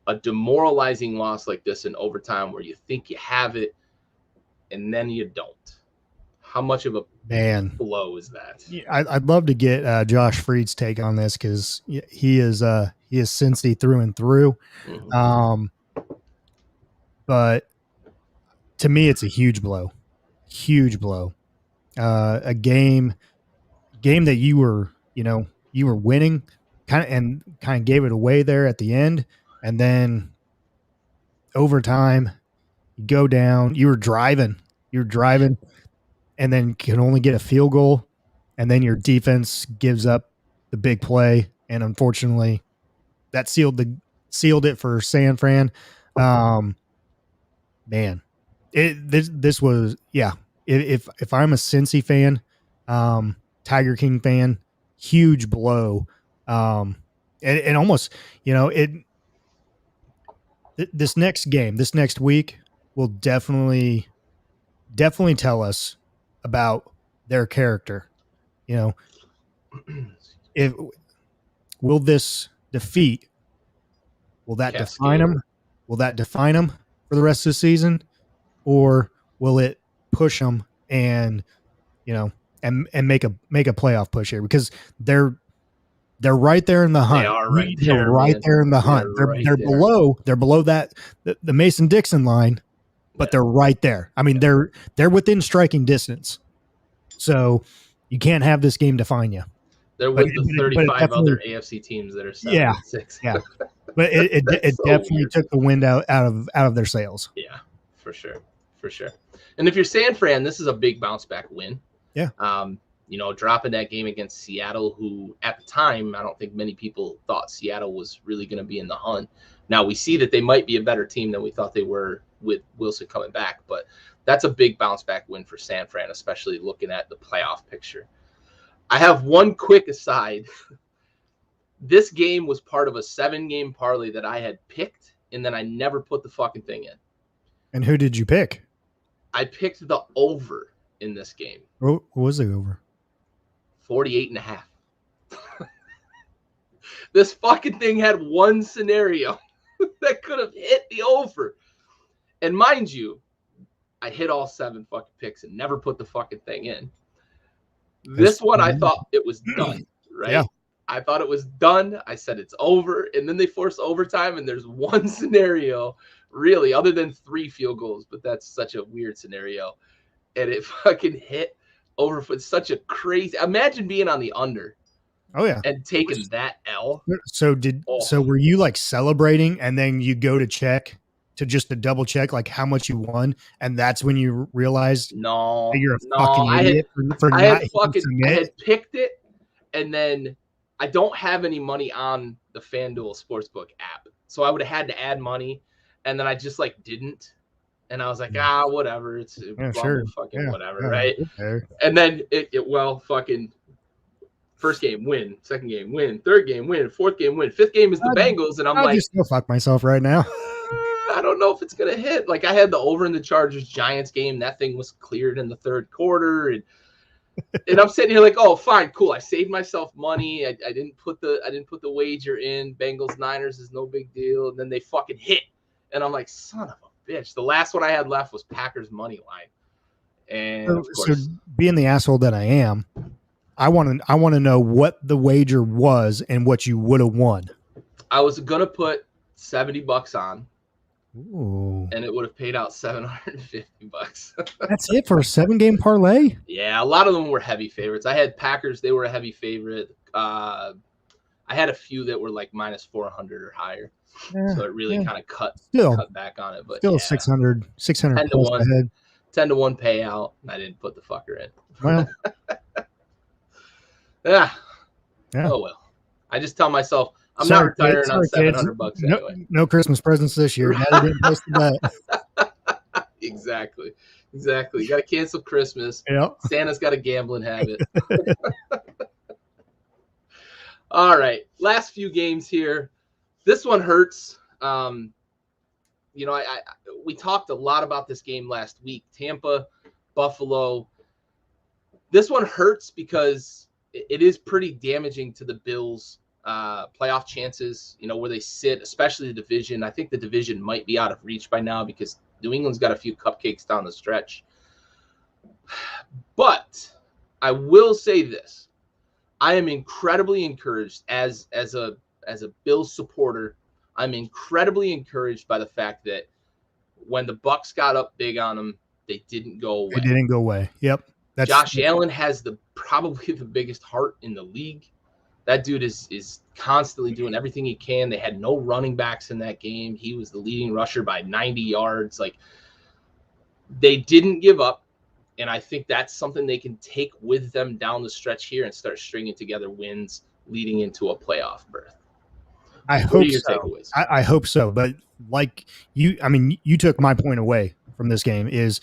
a demoralizing loss like this in overtime where you think you have it and then you don't? How much of a blow is that? Yeah, I'd love to get Josh Freed's take on this, because he is Cincy through and through. Mm-hmm. But to me, it's a huge blow. A game that you were winning, kind of gave it away there at the end, and then overtime, you go down. You're driving, and then can only get a field goal, and then your defense gives up the big play, and unfortunately, that sealed it for San Fran. Man. This was, yeah. If I'm a Cincy fan, Tiger King fan, huge blow. And almost, this next week will definitely tell us about their character. Will this defeat, will that define them? Will that define them for the rest of the season? Or will it push them and make a playoff push here? Because they're right there in the hunt. They are right there. They're right there in the hunt. They're below that the Mason-Dixon line, but they're right there. I mean, they're within striking distance. So you can't have this game define you. They're with the 35 other AFC teams that are 7-6. Yeah. But it definitely took the wind out of their sails. Yeah, for sure. And if you're San Fran, this is a big bounce back win. Yeah. Dropping that game against Seattle, who at the time, I don't think many people thought Seattle was really going to be in the hunt. Now we see that they might be a better team than we thought they were with Wilson coming back, but that's a big bounce back win for San Fran, especially looking at the playoff picture. I have one quick aside. This game was part of a 7-game parlay that I had picked, and then I never put the fucking thing in. And who did you pick? I picked the over in this game. What was the over? 48.5. This fucking thing had one scenario that could have hit the over. And mind you, I hit all 7 fucking picks and never put the fucking thing in. This one, I thought it was done, right? Yeah. I thought it was done. I said it's over. And then they force overtime, and there's one scenario, really, other than 3 field goals, but that's such a weird scenario. And it fucking hit over for such a crazy. Imagine being on the under. Oh, yeah. And taking that L. So were you like celebrating, and then you go to check to double check like how much you won, and that's when you realized you're a fucking idiot I had picked it, and then I don't have any money on the FanDuel Sportsbook app, so I would have had to add money, and then I just didn't, and I was like, whatever, it's whatever, right? Okay. And then fucking first game win, second game win, third game win, fourth game win, fifth game is the Bengals, and I'll just go fuck myself right now. I don't know if it's gonna hit. Like, I had the over in the Chargers Giants game. That thing was cleared in the third quarter, and I'm sitting here like, oh, fine, cool. I saved myself money. I didn't put the wager in. Bengals Niners is no big deal, and then they fucking hit, And I'm like, son of a bitch. The last one I had left was Packers money line. And of course, so being the asshole that I am, I want to know what the wager was and what you would have won. I was gonna put $70 on, Ooh. and it would have paid out $750. That's it for a 7-game parlay? Yeah, a lot of them were heavy favorites. I had Packers; they were a heavy favorite. I had a few that were like minus 400 or higher, so it really kind of cut back on it. But still 600 10 to 1 ahead. 10 to 1 payout, and I didn't put the fucker in. Well, yeah. Oh well. I just tell myself I'm not retiring on $700 anyway. No Christmas presents this year. Daddy didn't post that. Exactly. You got to cancel Christmas. Yep. Santa's got a gambling habit. All right, last few games here. This one hurts. You know, we talked a lot about this game last week. Tampa, Buffalo. This one hurts because it is pretty damaging to the Bills' playoff chances, you know, where they sit, especially the division. I think the division might be out of reach by now because New England's got a few cupcakes down the stretch. But I will say this. I am incredibly encouraged as a Bills supporter. I'm incredibly encouraged by the fact that when the Bucs got up big on them, they didn't go away. They didn't go away. Yep. Josh Allen has probably the biggest heart in the league. That dude is constantly doing everything he can. They had no running backs in that game. He was the leading rusher by 90 yards. Like, they didn't give up, and I think that's something they can take with them down the stretch here and start stringing together wins leading into a playoff berth. I hope so. I hope so. But like you, I mean, you took my point away from this game is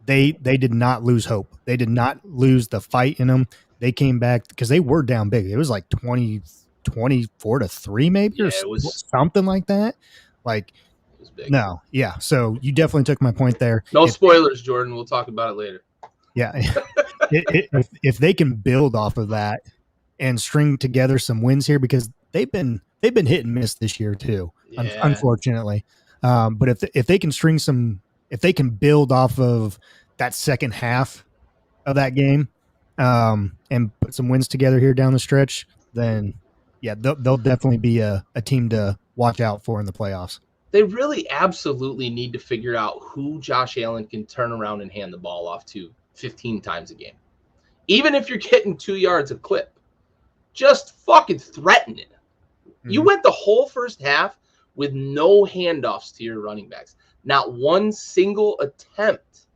they did not lose hope. They did not lose the fight in them. They came back because they were down big. It was like 24-3 maybe, or it was something like that. Like, it was big. No. Yeah. So you definitely took my point there. No spoilers, Jordan. We'll talk about it later. Yeah. If they can build off of that and string together some wins here, because they've been hit and miss this year too, unfortunately. But if they can if they can build off of that second half of that game, and put some wins together here down the stretch, then yeah, they'll definitely be a team to watch out for in the playoffs. They really absolutely need to figure out who Josh Allen can turn around and hand the ball off to 15 times a game. Even if you're getting 2 yards a clip, just fucking threaten it. Mm-hmm. You went the whole first half with no handoffs to your running backs. Not one single attempt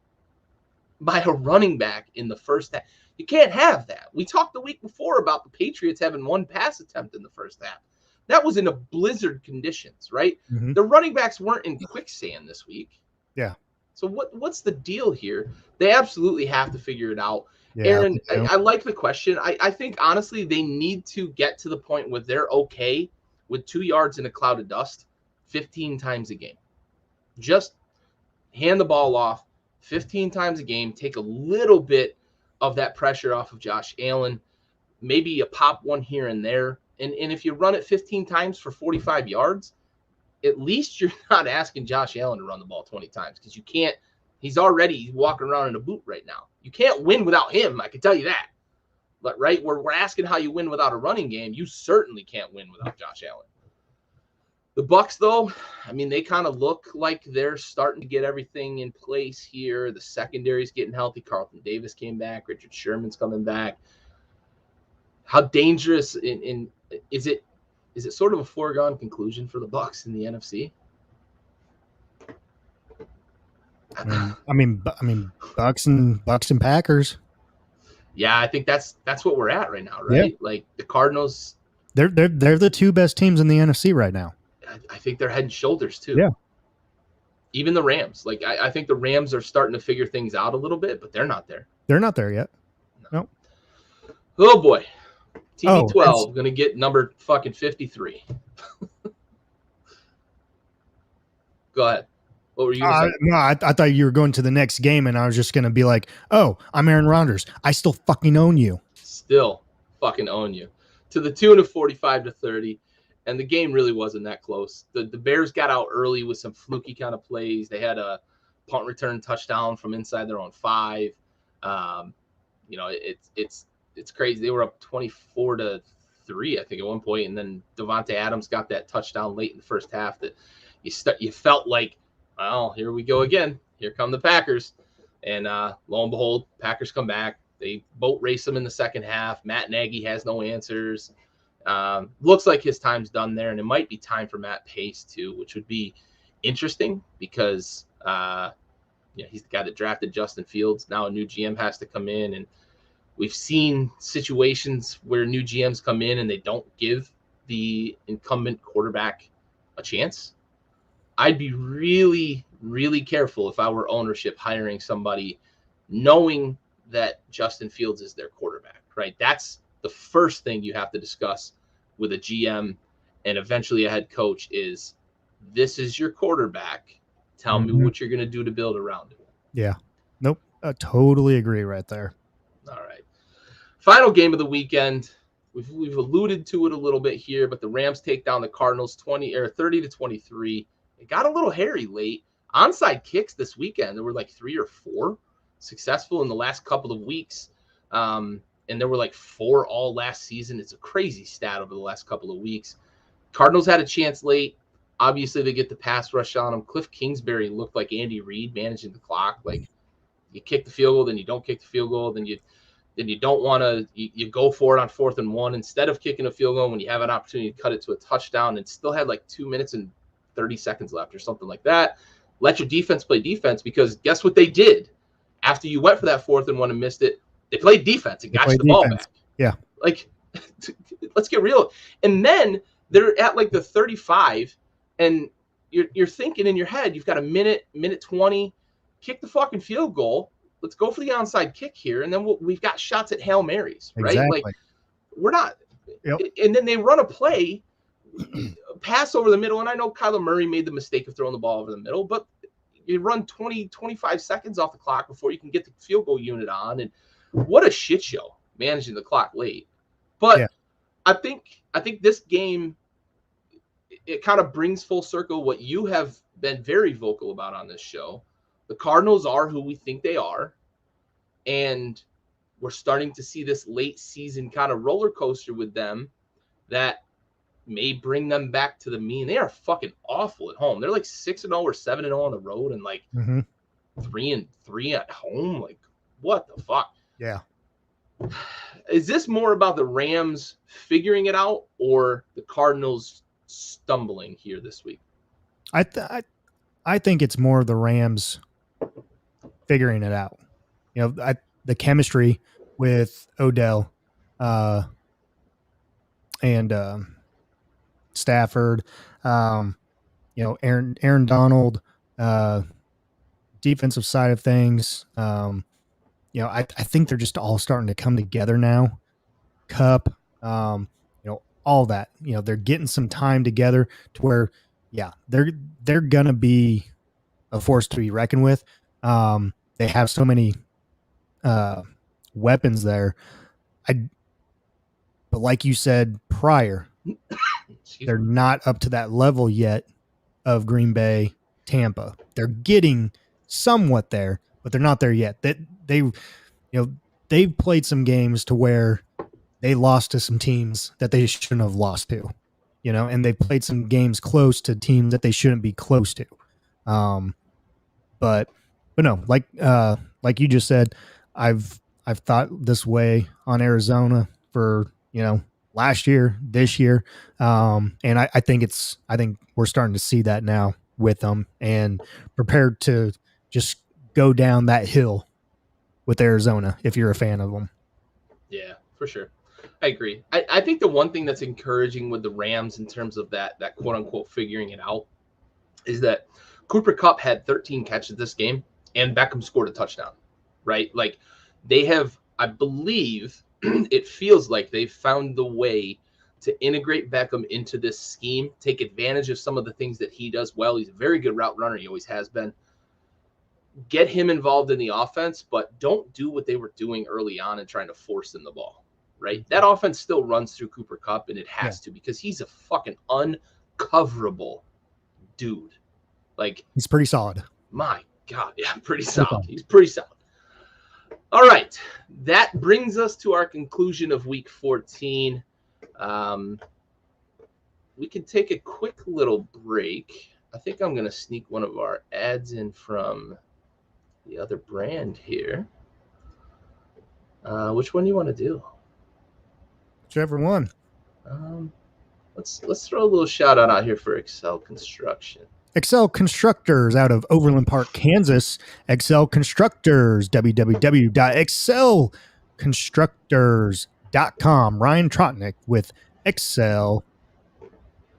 by a running back in the first half. You can't have that. We talked the week before about the Patriots having one pass attempt in the first half. That was in a blizzard conditions, right? Mm-hmm. The running backs weren't in quicksand this week. Yeah. So what's the deal here? They absolutely have to figure it out. Yeah, Aaron, I like the question. I think, honestly, they need to get to the point where they're okay with 2 yards in a cloud of dust 15 times a game. Just hand the ball off 15 times a game. Take a little bit of that pressure off of Josh Allen. Maybe a pop one here and there. And if you run it 15 times for 45 yards, at least you're not asking Josh Allen to run the ball 20 times because you can't. He's already walking around in a boot right now. You can't win without him. I can tell you that. But right, we're asking how you win without a running game. You certainly can't win without Josh Allen. The Bucs, though, I mean, they kind of look like they're starting to get everything in place here. The secondary's getting healthy. Carlton Davis came back. Richard Sherman's coming back. How dangerous is it sort of a foregone conclusion for the Bucs in the NFC? I mean, Bucs and Packers. Yeah, I think that's what we're at right now, right? Yeah. Like the Cardinals, they're the two best teams in the NFC right now. I think they're head and shoulders too. Yeah. Even the Rams, like I think the Rams are starting to figure things out a little bit, but they're not there. They're not there yet. No. Oh boy. TB12 going to get number fucking 53. Go ahead. What were you going to say? No, I thought you were going to the next game, and I was just going to be like, oh, I'm Aaron Rodgers. I still fucking own you. Still fucking own you. To the tune of 45-30. And the game really wasn't that close. The Bears got out early with some fluky kind of plays. They had a punt return touchdown from inside their own 5. It's crazy. They were up 24-3, I think, at one point, and then Devontae Adams got that touchdown late in the first half that you felt like, well, here we go again. Here come the Packers. And lo and behold, Packers come back. They boat race them in the second half. Matt Nagy has no answers. Looks like his time's done there, and it might be time for Matt Pace too, which would be interesting because he's the guy that drafted Justin Fields. Now a new GM has to come in, and we've seen situations where new GMs come in and they don't give the incumbent quarterback a chance. I'd be really, really careful if I were ownership hiring somebody knowing that Justin Fields is their quarterback, right? That's the first thing you have to discuss with a GM and eventually a head coach is, this is your quarterback. Tell me what you're going to do to build around it. Yeah. Nope. I totally agree right there. All right. Final game of the weekend. We've alluded to it a little bit here, but the Rams take down the Cardinals 30-23. It got a little hairy late. Onside kicks this weekend, there were like 3 or 4 successful in the last couple of weeks. And there were like 4 all last season. It's a crazy stat over the last couple of weeks. Cardinals had a chance late. Obviously, they get the pass rush on them. Cliff Kingsbury looked like Andy Reid managing the clock. Like, you kick the field goal, then you don't kick the field goal, then you don't want to you go for it on 4th and 1 instead of kicking a field goal when you have an opportunity to cut it to a touchdown and still had like 2 minutes and 30 seconds left or something like that. Let your defense play defense, because guess what they did after you went for that 4th and 1 and missed it? They played defense and got you the ball back. Yeah. Like, let's get real. And then they're at like the 35, and you're thinking in your head, you've got a minute 20, kick the fucking field goal. Let's go for the onside kick here, and then we've got shots at Hail Marys, right? Exactly. Like, we're not. Yep. And then they run a play, pass over the middle, and I know Kyler Murray made the mistake of throwing the ball over the middle, but you run 20, 25 seconds off the clock before you can get the field goal unit on, and what a shit show managing the clock late. But yeah. I think this game, it kind of brings full circle what you have been very vocal about on this show. The Cardinals are who we think they are, and we're starting to see this late season kind of roller coaster with them that may bring them back to the mean. They are fucking awful at home. They're like 6-0 or 7-0 on the road, and like 3-3 at home. Like, what the fuck? Yeah. Is this more about the Rams figuring it out or the Cardinals stumbling here this week? I think it's more the Rams figuring it out. You know, the chemistry with Odell and Stafford, Aaron Donald, defensive side of things. I think they're just all starting to come together now. Cup, all that. They're getting some time together to where, they're gonna be a force to be reckoned with. They have so many weapons there. But like you said prior, they're not up to that level yet of Green Bay, Tampa. They're getting somewhat there, but they're not there yet. They've played some games to where they lost to some teams that they shouldn't have lost to, and they played some games close to teams that they shouldn't be close to. But no, like you just said, I've thought this way on Arizona for, last year, this year. And I think we're starting to see that now with them and prepared to just go down that hill with Arizona if you're a fan of them. Yeah, for sure. I agree. I think the one thing that's encouraging with the Rams in terms of that quote unquote figuring it out is that Cooper Kupp had 13 catches this game and Beckham scored a touchdown, right? Like, they have, I believe, it feels like they've found the way to integrate Beckham into this scheme, take advantage of some of the things that he does well. He's a very good route runner. He always has been. Get him involved in the offense, but don't do what they were doing early on and trying to force in the ball. right? That offense still runs through Cooper Kupp, and it has to because he's a fucking uncoverable dude. Like, he's pretty solid. My God, yeah, pretty solid. He's pretty solid. All right, that brings us to our conclusion of Week 14. We can take a quick little break. I think I'm going to sneak one of our ads in from the other brand here. Which one do you want to do? Whichever one. Let's throw a little shout out here for Excel Construction. Excel Constructors out of Overland Park, Kansas. Excel Constructors, www.excelconstructors.com. Ryan Trotnick with Excel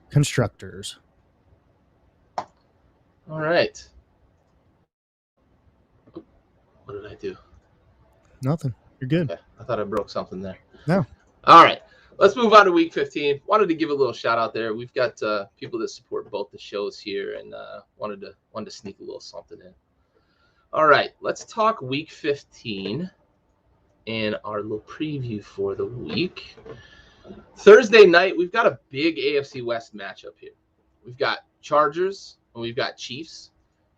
Constructors. All right. What did I do? Nothing. You're good. Okay. I thought I broke something there. No. All right. Let's move on to Week 15. Wanted to give a little shout out there. We've got people that support both the shows here, and wanted to sneak a little something in. All right, let's talk Week 15 and our little preview for the week. Thursday night, we've got a big AFC West matchup here. We've got Chargers and we've got Chiefs,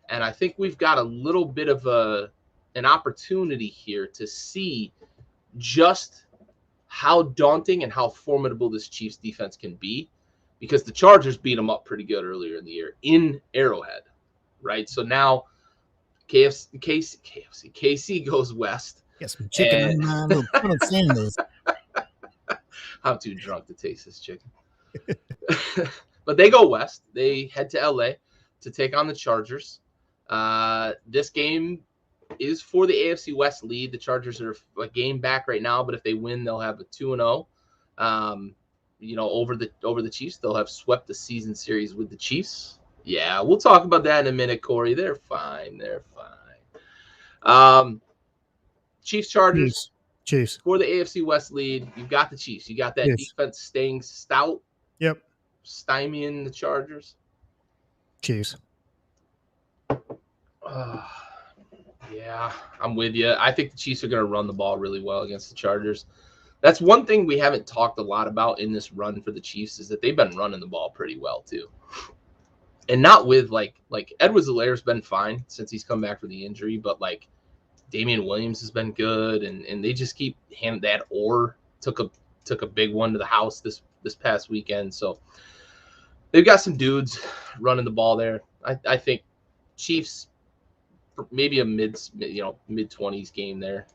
and I think we've got a little bit of an opportunity here to see just how daunting and how formidable this Chiefs defense can be, because the Chargers beat them up pretty good earlier in the year in Arrowhead, right? So now KC goes west. Get some chicken in my little funnel sandals. I'm too drunk to taste this chicken. But they go west. They head to LA to take on the Chargers. This game is for the AFC West lead. The Chargers are a game back right now, but if they win, they'll have a 2-0. Over the Chiefs. They'll have swept the season series with the Chiefs. Yeah, we'll talk about that in a minute, Corey. They're fine. Chiefs, Chargers. Chiefs. For the AFC West lead, you've got the Chiefs. You got that defense staying stout. Yep. Stymieing the Chargers. Chiefs. Yeah, I'm with you. I think the Chiefs are going to run the ball really well against the Chargers. That's one thing we haven't talked a lot about in this run for the Chiefs, is that they've been running the ball pretty well too. And not with like Edwards-Helaire's been fine since he's come back from the injury, but like Damian Williams has been good, and they just keep handing that. Or took a big one to the house this past weekend. So they've got some dudes running the ball there. I think Chiefs, maybe a mid-20s game there.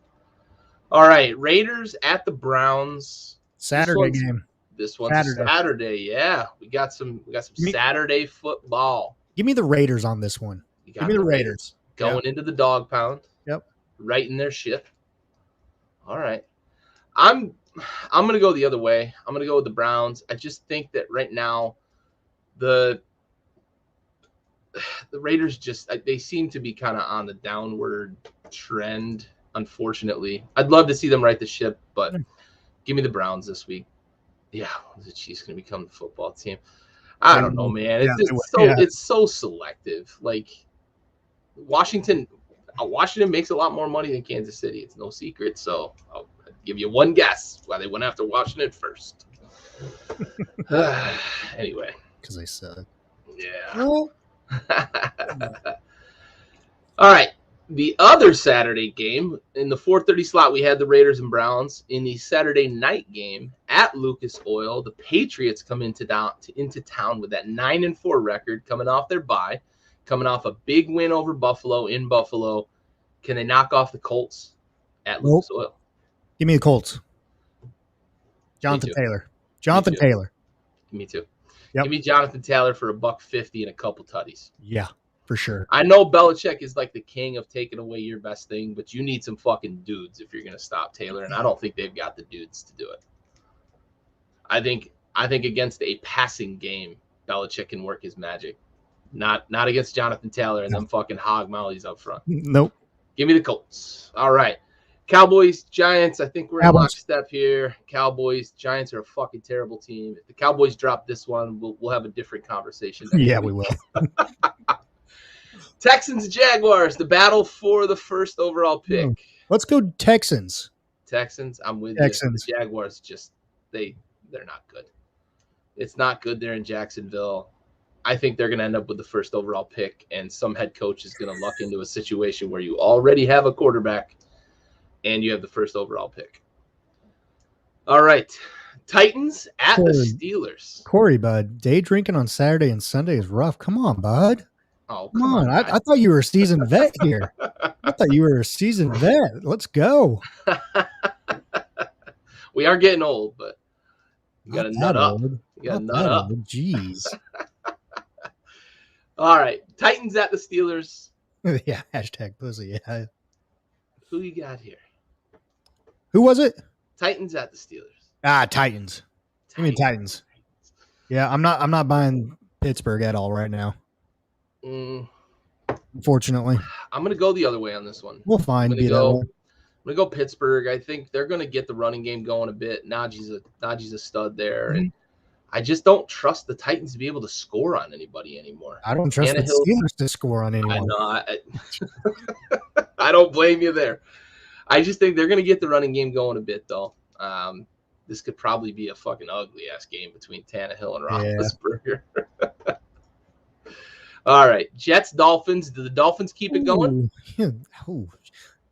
All right, Raiders at the Browns. Saturday game. This one's Saturday. Yeah, we got some Saturday football. Give me the Raiders on this one. Give me the Raiders going into the dog pound. Yep. Right in their shit. All right. I'm going to go the other way. I'm going to go with the Browns. I just think that right now the Raiders they seem to be kind of on the downward trend, unfortunately. I'd love to see them right the ship, but give me the Browns this week. Yeah, the Chiefs going to become the football team. I don't know, man. It's so selective. Like Washington makes a lot more money than Kansas City. It's no secret. So I'll give you one guess why they went after Washington first. Anyway, because they suck. Yeah. All right. The other Saturday game, in the 4:30 slot, we had the Raiders and Browns. In the Saturday night game at Lucas Oil, the Patriots come into town with that 9-4 record, coming off their bye, coming off a big win over Buffalo in Buffalo. Can they knock off the Colts at Lucas Oil? Give me the Colts. Jonathan Taylor. Me too. Yep. Give me Jonathan Taylor for $150 and a couple tutties. Yeah, for sure. I know Belichick is like the king of taking away your best thing, but you need some fucking dudes if you're going to stop Taylor, and I don't think they've got the dudes to do it. I think against a passing game, Belichick can work his magic. Not against Jonathan Taylor and them fucking hog mollies up front. Nope. Give me the Colts. All right. Cowboys, Giants, I think we're in lockstep here. Cowboys, Giants are a fucking terrible team. If the Cowboys drop this one, we'll have a different conversation. Yeah, we will. Texans, Jaguars, the battle for the first overall pick. Let's go Texans. Texans, I'm with Texans. you. The Jaguars they're not good. It's not good there in Jacksonville. I think they're going to end up with the first overall pick, and some head coach is going to luck into a situation where you already have a quarterback and you have the first overall pick. All right. Titans at the Steelers. Corey, bud, day drinking on Saturday and Sunday is rough. Come on, bud. Oh, come on. I thought you were a seasoned vet here. I thought you were a seasoned vet. Let's go. We are getting old, but you got to nut up. You got to nut up. Jeez. All right. Titans at the Steelers. Yeah. Hashtag pussy. Yeah. Who you got here? Who was it? Titans at the Steelers. Titans. I mean Titans. Yeah, I'm not buying Pittsburgh at all right now. Unfortunately. I'm gonna go the other way on this one. We'll find. I'm gonna go Pittsburgh. I think they're gonna get the running game going a bit. Najee's a stud there, and I just don't trust the Titans to be able to score on anybody anymore. I don't trust the Steelers to score on anyone. I don't blame you there. I just think they're going to get the running game going a bit, though. This could probably be a fucking ugly-ass game between Tannehill and Roethlisberger. Yeah. All right. Jets-Dolphins. Do the Dolphins keep it going? Yeah,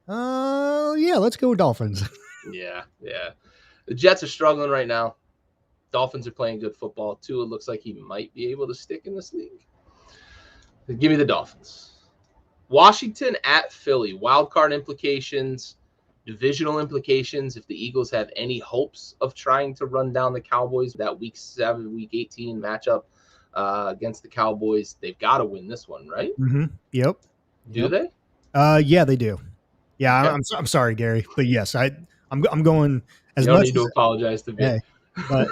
let's go with Dolphins. Yeah. The Jets are struggling right now. Dolphins are playing good football. Tua looks like he might be able to stick in this league. Give me the Dolphins. Washington at Philly. Wild card implications, divisional implications. If the Eagles have any hopes of trying to run down the Cowboys, that Week 7, Week 18 matchup against the Cowboys, they've got to win this one, right? Mm-hmm. Yep. Do they? Yeah, they do. Yeah, okay. I'm sorry, Gary, but yes, I'm going as you don't much. need to apologize to me. Hey, but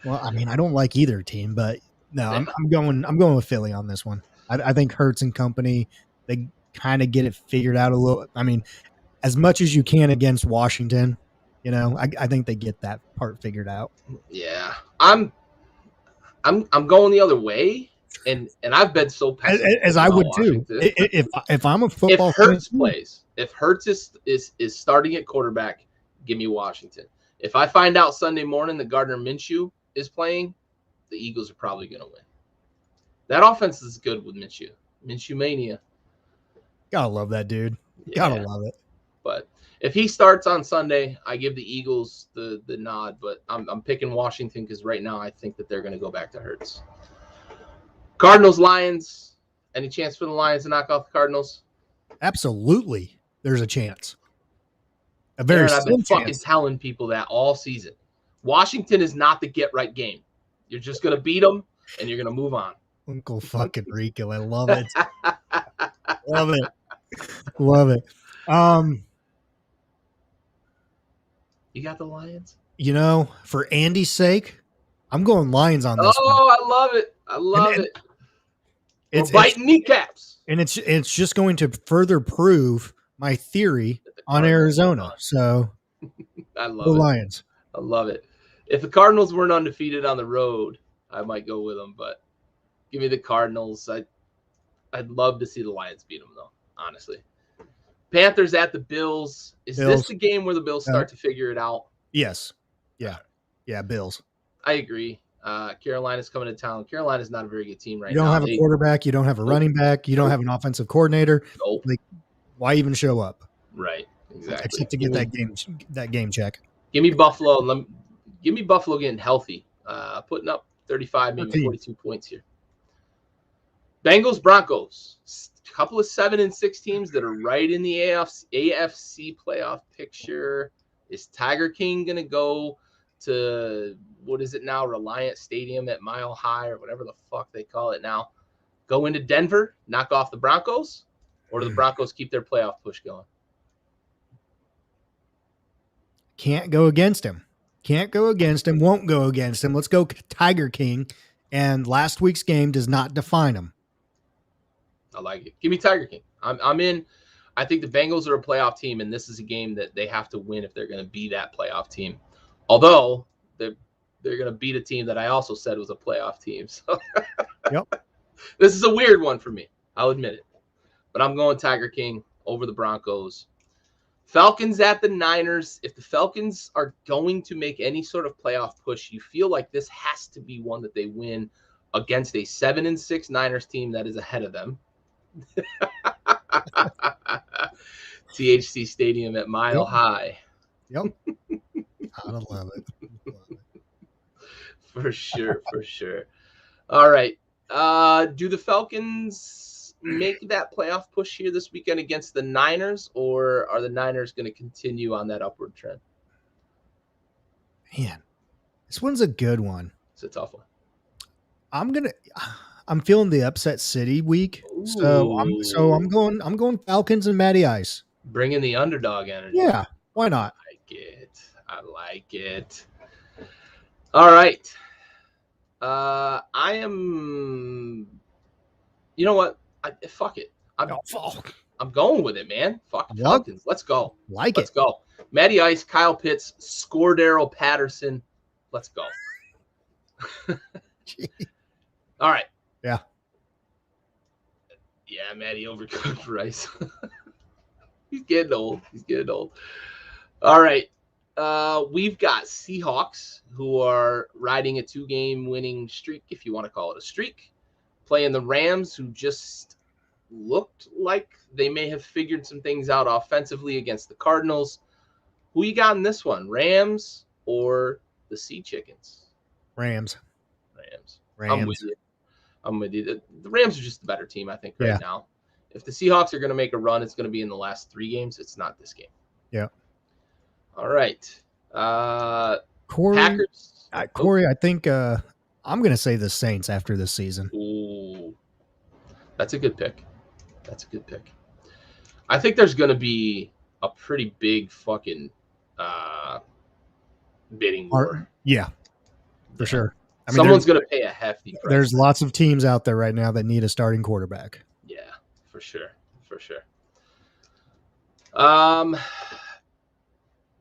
well, I mean, I don't like either team, but no, I'm going with Philly on this one. I think Hurts and company, they kind of get it figured out a little. I mean, as much as you can against Washington, I think they get that part figured out. Yeah, I'm going the other way, and I've been so pessimistic as I would too. If I'm a football, if Hurts is starting at quarterback, give me Washington. If I find out Sunday morning that Gardner Minshew is playing, the Eagles are probably going to win. That offense is good with Minshew. Minshew mania. Gotta love that dude. Gotta love it. But if he starts on Sunday, I give the Eagles the nod. But I'm picking Washington because right now I think that they're going to go back to Hurts. Cardinals, Lions. Any chance for the Lions to knock off the Cardinals? Absolutely. There's a chance. A very I've been fucking chance. telling people that all season. Washington is not the get-right game. You're just going to beat them, and you're going to move on. Uncle fucking Rico. I love it. Love it. Love it. You got the Lions? For Andy's sake, I'm going Lions on this one. I love it. I love it. It's biting kneecaps. And it's just going to further prove my theory on Arizona. So I love the Lions. I love it. If the Cardinals weren't undefeated on the road, I might go with them, but give me the Cardinals. I'd love to see the Lions beat them, though, honestly. Panthers at the Bills. Is this the game where the Bills start to figure it out? Yes. Yeah. Yeah, Bills. I agree. Carolina's coming to town. Carolina's not a very good team right now. You don't have a quarterback. You don't have a running back. You don't have an offensive coordinator. Nope. Like, why even show up? Right. Exactly. Except to get that game check. Give me Buffalo. Give me Buffalo getting healthy. Putting up 35, maybe 42 points here. Bengals, Broncos. A couple of 7-6 teams that are right in the AFC playoff picture. Is Tiger King going to go to, what is it now, Reliant Stadium at Mile High or whatever the fuck they call it now? Go into Denver, knock off the Broncos? Or do the Broncos keep their playoff push going? Can't go against him. Can't go against him. Won't go against him. Let's go Tiger King. And last week's game does not define him. I like it. Give me Tiger King. I'm in. I think the Bengals are a playoff team, and this is a game that they have to win if they're going to be that playoff team. Although they're going to beat a team that I also said was a playoff team. So yep. This is a weird one for me. I'll admit it. But I'm going Tiger King over the Broncos. Falcons at the Niners. If the Falcons are going to make any sort of playoff push, you feel like this has to be one that they win against a 7-6 Niners team that is ahead of them. THC Stadium at Mile High. Yep. I love it. For sure. All right. Do the Falcons make that playoff push here this weekend against the Niners, or are the Niners going to continue on that upward trend? Man, this one's a good one. It's a tough one. I'm feeling the upset city week, so I'm going Falcons and Matty Ice. Bringing the underdog energy. Yeah, why not? I like it. All right. I am. You know what? Fuck it. I'm going with it, man. Fuck the Falcons. Let's go. Let's go. Matty Ice, Kyle Pitts, Scordero Patterson. Let's go. All right. Yeah. Yeah, Matty overcooked rice. He's getting old. All right. We've got Seahawks, who are riding a 2-game winning streak, if you want to call it a streak, playing the Rams, who just looked like they may have figured some things out offensively against the Cardinals. Who you got in this one, Rams or the Sea Chickens? Rams. I'm with you. The Rams are just the better team, I think, right now. If the Seahawks are going to make a run, it's going to be in the last 3 games. It's not this game. Yeah. All right. Corey, Packers. Corey, I think I'm going to say the Saints after this season. Ooh. That's a good pick. I think there's going to be a pretty big fucking bidding war. Yeah, for sure. I mean, someone's going to pay a hefty price. There's lots of teams out there right now that need a starting quarterback. Yeah, for sure.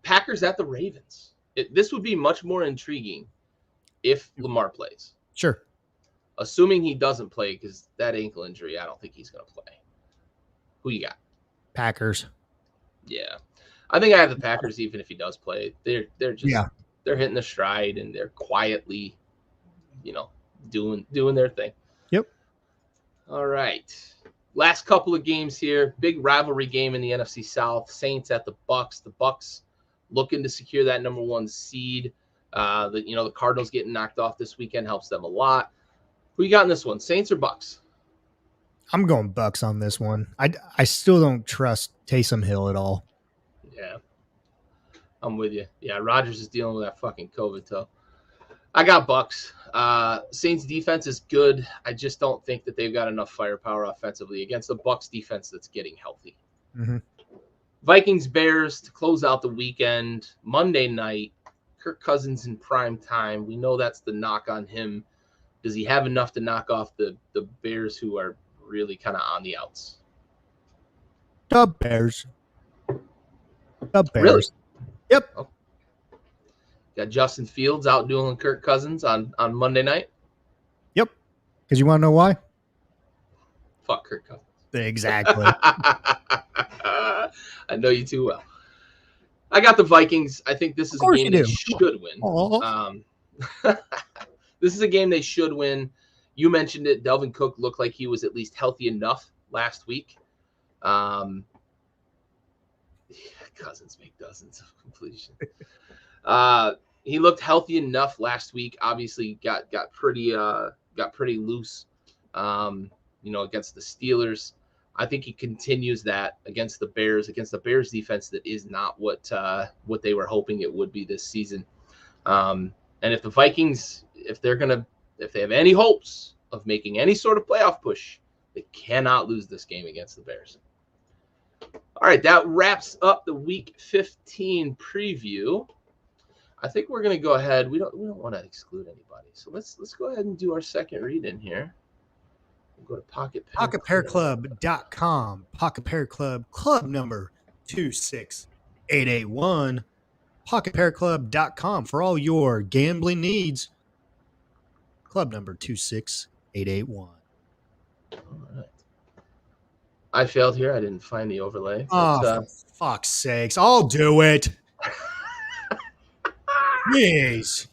Packers at the Ravens. This would be much more intriguing if Lamar plays. Sure. Assuming he doesn't play, because that ankle injury, I don't think he's going to play. Who you got? Packers. Yeah. I think I have the Packers even if he does play. They're hitting the stride, and they're quietly, doing their thing. Yep. All right. Last couple of games here. Big rivalry game in the NFC South. Saints at the Bucks. The Bucks looking to secure that number 1 seed. The Cardinals getting knocked off this weekend helps them a lot. Who you got in this one, Saints or Bucks? I'm going Bucks on this one. I still don't trust Taysom Hill at all. Yeah, I'm with you. Yeah, Rodgers is dealing with that fucking COVID toe. I got Bucks. Saints defense is good. I just don't think that they've got enough firepower offensively against the Bucks defense that's getting healthy. Mm-hmm. Vikings Bears to close out the weekend. Monday night, Kirk Cousins in prime time. We know that's the knock on him. Does he have enough to knock off the Bears, who are really kind of on the outs? The Bears. Really? Yep. Oh. Got Justin Fields out dueling Kirk Cousins on Monday night? Yep. Because you want to know why? Fuck Kirk Cousins. Exactly. I know you too well. I got the Vikings. I think this is a game they should win. This is a game they should win. You mentioned it. Delvin Cook looked like he was at least healthy enough last week. Cousins make dozens of completions. He looked healthy enough last week. Obviously, got pretty loose. Against the Steelers. I think he continues that against the Bears defense that is not what they were hoping it would be this season. And if the Vikings, if they have any hopes of making any sort of playoff push, they cannot lose this game against the Bears. All right, that wraps up the Week 15 preview. I think we're going to go ahead. We don't want to exclude anybody, so let's go ahead and do our second read in here. We'll go to PocketPairClub.com. Pocket Pair Club, club number 26881. PocketPairClub.com for all your gambling needs. Club number 26881. All right. I failed here. I didn't find the overlay. Oh, for Fuck's sakes. I'll do it. Jeez.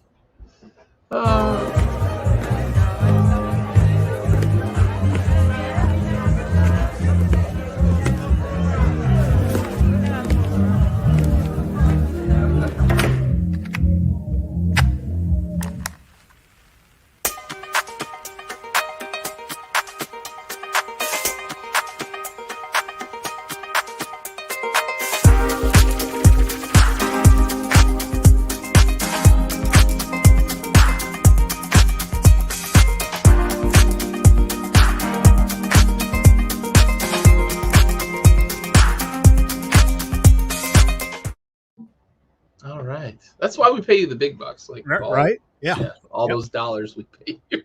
All right. That's why we pay you the big bucks. Like Right? Yeah. All those dollars we pay you.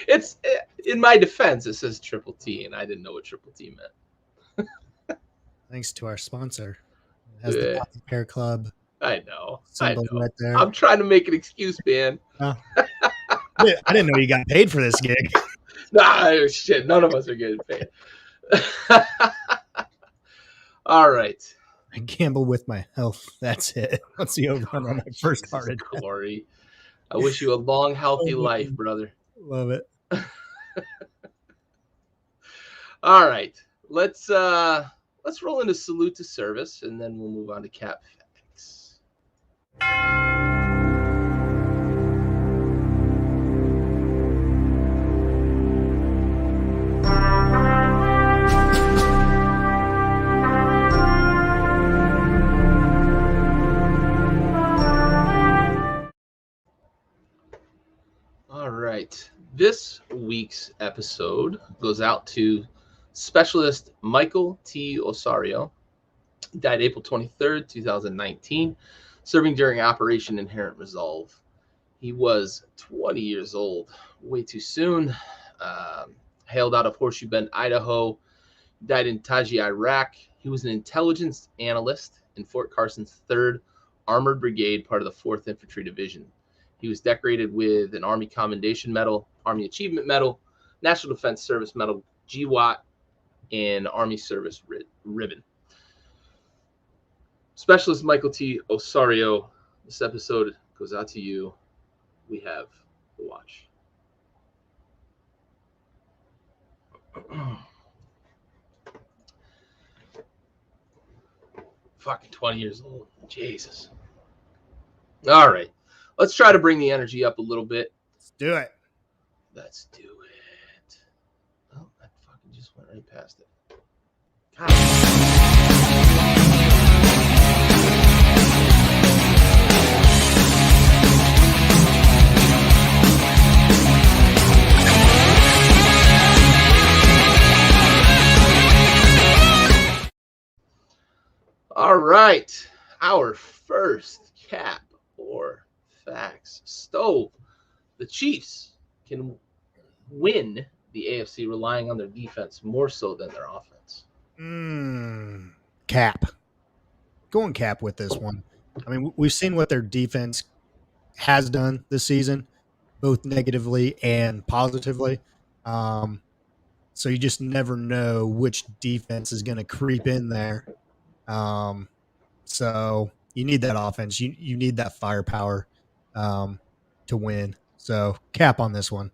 It's in my defense, it says Triple T, and I didn't know what Triple T meant. Thanks to our sponsor. It has the Poppy Pear Club. I know. Right there. I'm trying to make an excuse, man. I didn't know you got paid for this gig. Nah, shit. None of us are getting paid. All right. I gamble with my health. That's it. What's the over on my first heart attack? Glory. I wish you a long, healthy life, brother. Love it. All right. Let's roll into salute to service, and then we'll move on to cap facts. All right. This week's episode goes out to Specialist Michael T. Osorio. He died April 23rd, 2019, serving during Operation Inherent Resolve. He was 20 years old, way too soon. Hailed out of Horseshoe Bend, Idaho. Died in Taji, Iraq. He was an intelligence analyst in Fort Carson's 3rd Armored Brigade, part of the 4th Infantry Division. He was decorated with an Army Commendation Medal, Army Achievement Medal, National Defense Service Medal, GWAT, and Army Service Ribbon. Specialist Michael T. Osorio, this episode goes out to you. We have the watch. Fucking 20 years old. Jesus. All right. Let's try to bring the energy up a little bit. Let's do it. Let's do it. Oh, that fucking just went right past it. God. All right. Our first cap or facts. Stove. The Chiefs can win the AFC relying on their defense more so than their offense. Cap. Going cap with this one. I mean, we've seen what their defense has done this season, both negatively and positively. So you just never know which defense is going to creep in there. So you need that offense. You need that firepower to win. So cap on this one.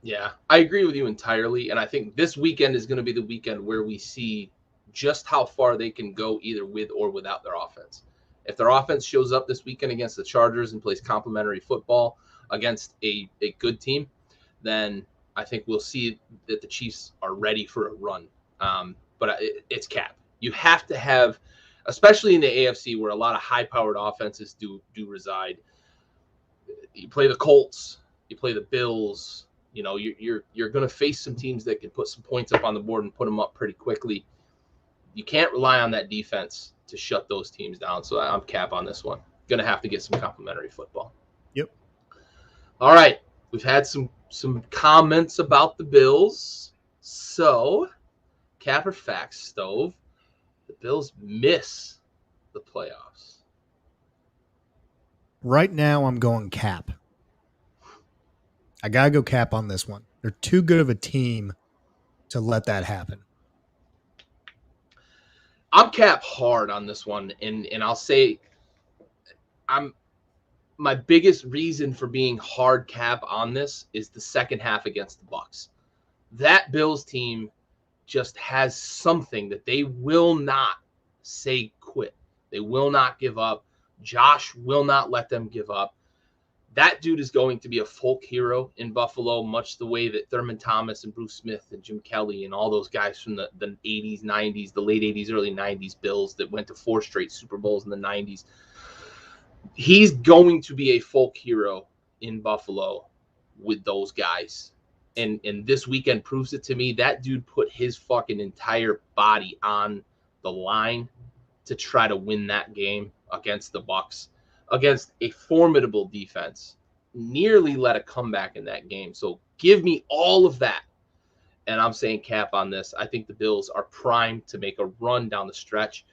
Yeah, I agree with you entirely. And I think this weekend is going to be the weekend where we see just how far they can go either with or without their offense. If their offense shows up this weekend against the Chargers and plays complimentary football against a good team, then I think we'll see that the Chiefs are ready for a run. But it's cap. You have to have, especially in the AFC where a lot of high-powered offenses do reside. You play the Colts, you play the Bills. You know, you're going to face some teams that can put some points up on the board and put them up pretty quickly. You can't rely on that defense to shut those teams down. So I'm cap on this one. Going to have to get some complimentary football. Yep. All right. We've had some comments about the Bills. So, cap or facts, Stove? The Bills miss the playoffs. Right now, I'm going cap. I got to go cap on this one. They're too good of a team to let that happen. I'm Cap hard on this one, and I'll say my biggest reason for being hard Cap on this is the second half against the Bucs. That Bills team just has something that they will not say quit. They will not give up. Josh will not let them give up. That dude is going to be a folk hero in Buffalo, much the way that Thurman Thomas and Bruce Smith and Jim Kelly and all those guys from the 80s, 90s, the late 80s, early 90s Bills that went to 4 straight Super Bowls in the 90s. He's going to be a folk hero in Buffalo with those guys. And this weekend proves it to me. That dude put his fucking entire body on the line to try to win that game against the Bucs, against a formidable defense. Nearly let a comeback in that game. So give me all of that. And I'm saying Cap on this. I think the Bills are primed to make a run down the stretch.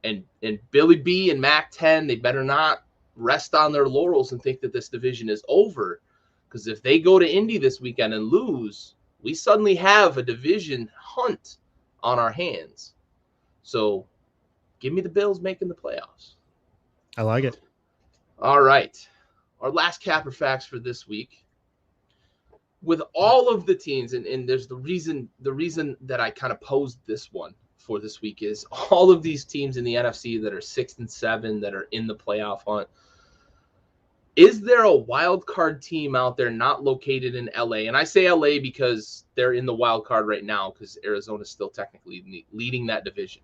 And Billy B and Mac 10, they better not rest on their laurels and think that this division is over. Because if they go to Indy this weekend and lose, we suddenly have a division hunt on our hands. So give me the Bills making the playoffs. I like it. All right. Our last capper facts for this week. With all of the teams, and there's the reason that I kind of posed this one for this week is all of these teams in the NFC that are 6 and 7 that are in the playoff hunt. Is there a wild card team out there not located in LA? And I say LA because they're in the wild card right now because Arizona is still technically leading that division.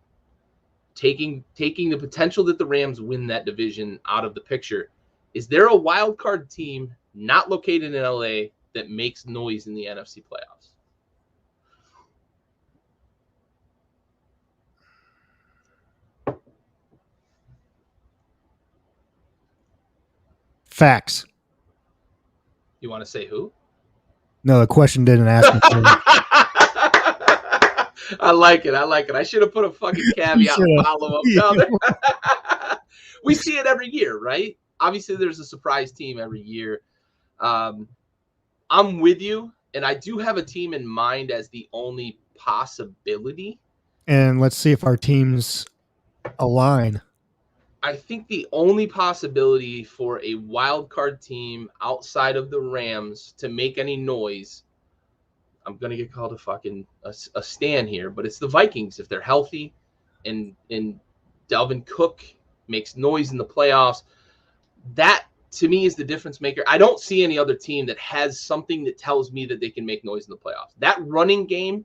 Taking the potential that the Rams win that division out of the picture, is there a wild card team not located in LA that makes noise in the NFC playoffs? Facts. You want to say who? No, the question didn't ask me. I like it. I should have put a fucking caveat follow-up down there. We see it every year, right? Obviously, there's a surprise team every year. I'm with you, and I do have a team in mind as the only possibility. And let's see if our teams align. I think the only possibility for a wild card team outside of the Rams to make any noise, I'm going to get called a stan here, but it's the Vikings. If they're healthy and Dalvin Cook makes noise in the playoffs, that to me is the difference maker. I don't see any other team that has something that tells me that they can make noise in the playoffs. That running game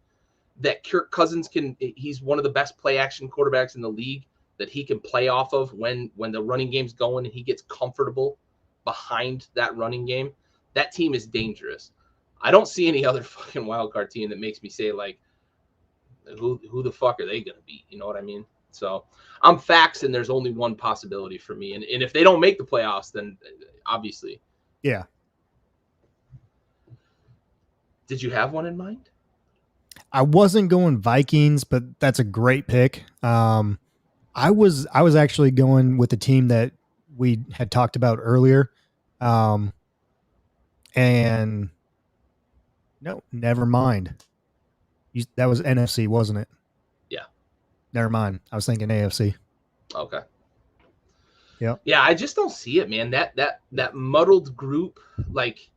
that Kirk Cousins he's one of the best play action quarterbacks in the league, that he can play off of when the running game's going and he gets comfortable behind that running game. That team is dangerous. I don't see any other fucking wild card team that makes me say, like, who the fuck are they going to be? You know what I mean? So I'm facts, and there's only one possibility for me. And if they don't make the playoffs, then obviously. Yeah. Did you have one in mind? I wasn't going Vikings, but that's a great pick. I was actually going with the team that we had talked about earlier. And no, never mind. That was NFC, wasn't it? Yeah. Never mind. I was thinking AFC. Okay. Yeah. Yeah, I just don't see it, man. That muddled group, like,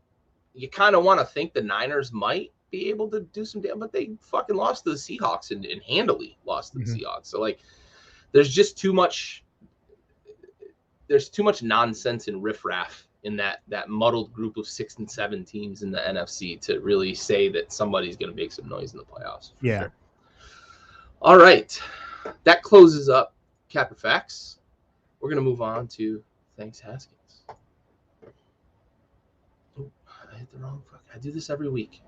you kind of want to think the Niners might be able to do some damn, but they fucking lost to the Seahawks and handily lost to the Seahawks. So, like, there's just too much nonsense and riffraff in that muddled group of 6 and 7 teams in the NFC to really say that somebody's going to make some noise in the playoffs. Yeah. Sure. All right. That closes up Cap Facts. We're going to move on to Thanks Haskins. Oh, I hit the wrong fuck. I do this every week.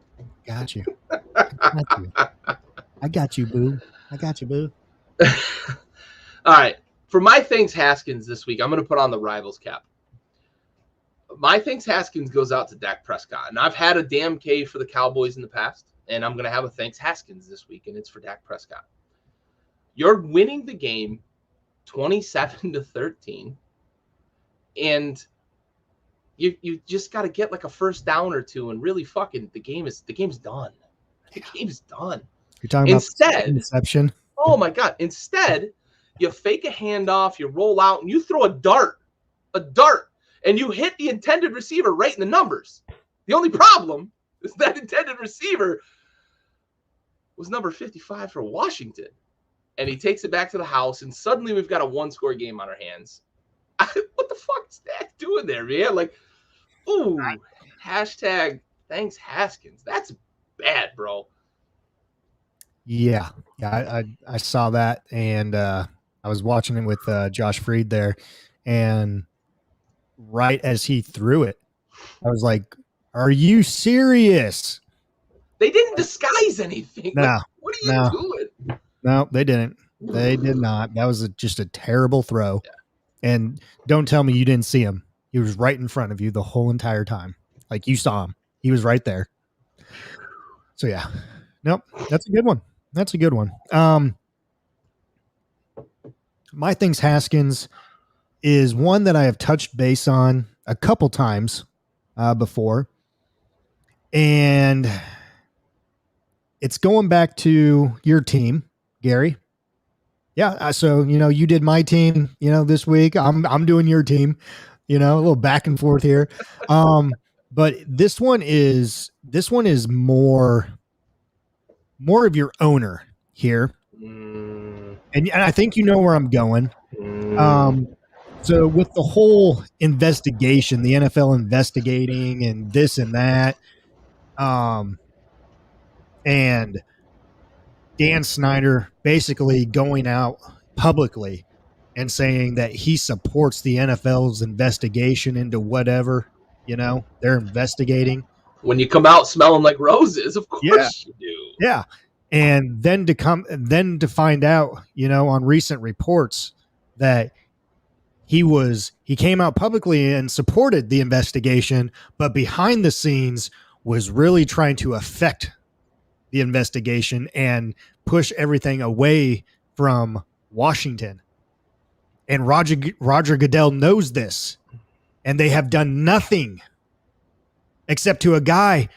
Got you. I got you, boo. I got you, boo. All right. For my Thanks Haskins this week, I'm going to put on the Rivals cap. My Thanks Haskins goes out to Dak Prescott. And I've had a damn K for the Cowboys in the past, and I'm going to have a Thanks Haskins this week, and it's for Dak Prescott. You're winning the game 27-13, and you just got to get like a first down or two, and really fucking the game's done. The game's done. You're talking about interception. Oh my God. Instead, you fake a handoff, you roll out, and you throw a dart, and you hit the intended receiver right in the numbers. The only problem is that intended receiver was number 55 for Washington. And he takes it back to the house, and suddenly we've got a one-score game on our hands. What the fuck is that doing there, man? Like, ooh, hashtag thanks Haskins. That's bad, bro. Yeah, I saw that, and I was watching it with Josh Freed there, and right as he threw it, I was like, "Are you serious?" They didn't disguise anything. No, like, what are you doing? No, they didn't. They did not. That was just a terrible throw. Yeah. And don't tell me you didn't see him. He was right in front of you the whole entire time. Like, you saw him. He was right there. So yeah. Nope. That's a good one. That's a good one. My things Haskins is one that I have touched base on a couple times before. And it's going back to your team, Gary. Yeah. So, you did my team, this week. I'm doing your team, a little back and forth here. But this one is more of your owner here. And I think you know where I'm going. So with the whole investigation, the NFL investigating and this and that, and Dan Snyder basically going out publicly and saying that he supports the NFL's investigation into whatever, they're investigating. When you come out smelling like roses, of course you do. Yeah. And then to find out, on recent reports that he came out publicly and supported the investigation, but behind the scenes was really trying to affect the investigation and push everything away from Washington. And Roger Goodell knows this, and they have done nothing except to a guy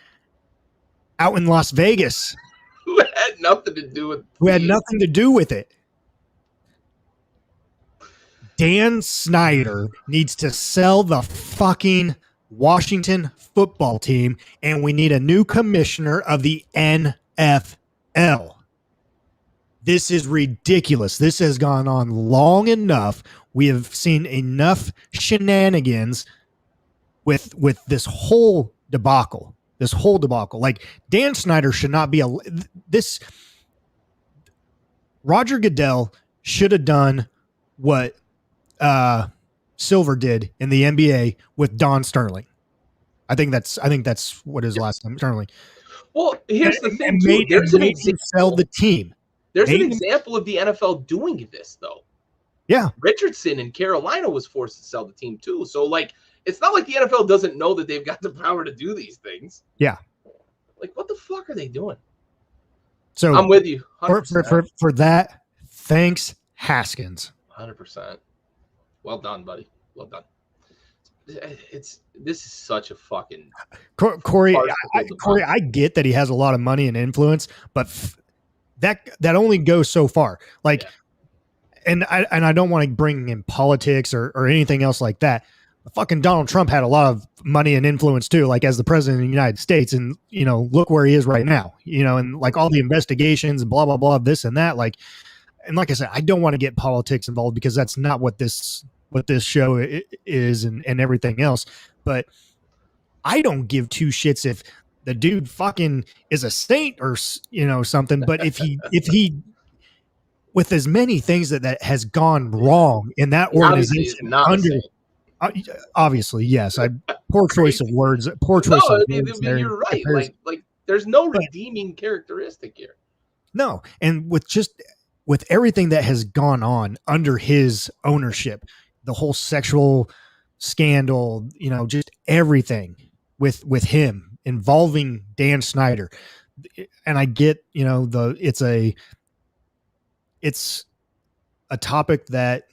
out in Las Vegas who had nothing to do with it. Dan Snyder needs to sell the fucking Washington football team, and we need a new commissioner of the NFL. This is ridiculous. This has gone on long enough. We have seen enough shenanigans with this whole debacle. Like, Dan Snyder should not be Roger Goodell should have done what Silver did in the NBA with Don Sterling. I think that's what his last name, Sterling. Well, here's the thing. There's an example. Sell the team. There's an example of the NFL doing this, though. Yeah. Richardson in Carolina was forced to sell the team, too. So, like, it's not like the NFL doesn't know that they've got the power to do these things. Yeah. Like, what the fuck are they doing? So I'm with you. For that, thanks, Haskins. 100%. Well done, buddy. Well done. This is such a fucking Corey. I get that he has a lot of money and influence, but that only goes so far. Like, yeah. and I don't want to bring in politics or anything else like that. Fucking Donald Trump had a lot of money and influence too, like as the president of the United States, and look where he is right now. And like all the investigations and blah blah blah, this and that. Like, and like I said, I don't want to get politics involved because that's not what this show is and everything else. But I don't give two shits if the dude fucking is a saint or something. But if he with as many things that has gone wrong in that organization obviously, yes. Poor choice of words. Poor choice of words. You're right. Like there's no redeeming characteristic here. No, and with everything that has gone on under his ownership, the whole sexual scandal, just everything with him involving Dan Snyder. And I get, it's a topic that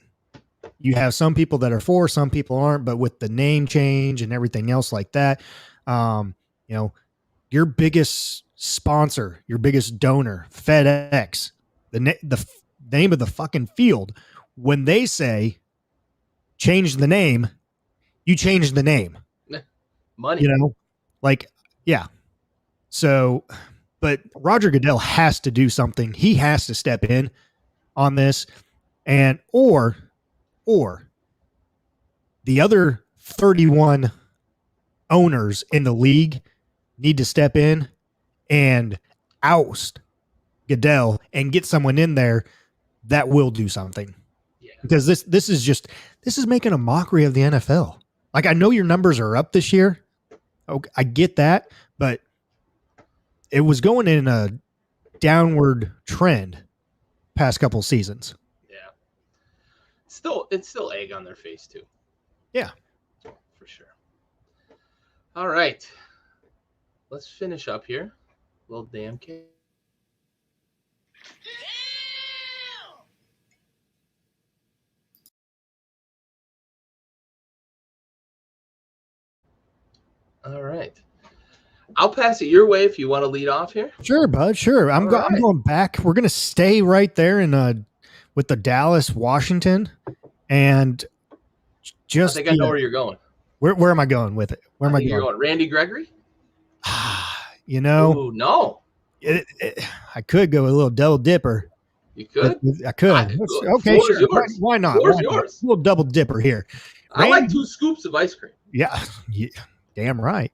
you have some people that are for, some people aren't, but with the name change and everything else like that, your biggest sponsor, your biggest donor, FedEx, the name of the fucking field when they say change the name, you change the name. Money. You know, like, yeah. So, but Roger Goodell has to do something. He has to step in on this, and or the other 31 owners in the league need to step in and oust Goodell and get someone in there that will do something. Yeah. Because this is making a mockery of the NFL. Like, I know your numbers are up this year. Okay, I get that, but it was going in a downward trend past couple seasons. Yeah. It's still egg on their face too. Yeah. For sure. All right. Let's finish up here. Little damn kid. All right. I'll pass it your way if you want to lead off here. Sure, bud. Sure. I'm going back. We're going to stay right there in with the Dallas, Washington, and just I think I know where you're going. Where am I going with it? Where am I going? You're going Randy Gregory? You know, ooh, no. I could go a little double dipper. You could? I could. Okay, sure. Yours. Why not? Yours. A little double dipper here. I like 2 scoops of ice cream. Yeah, damn right.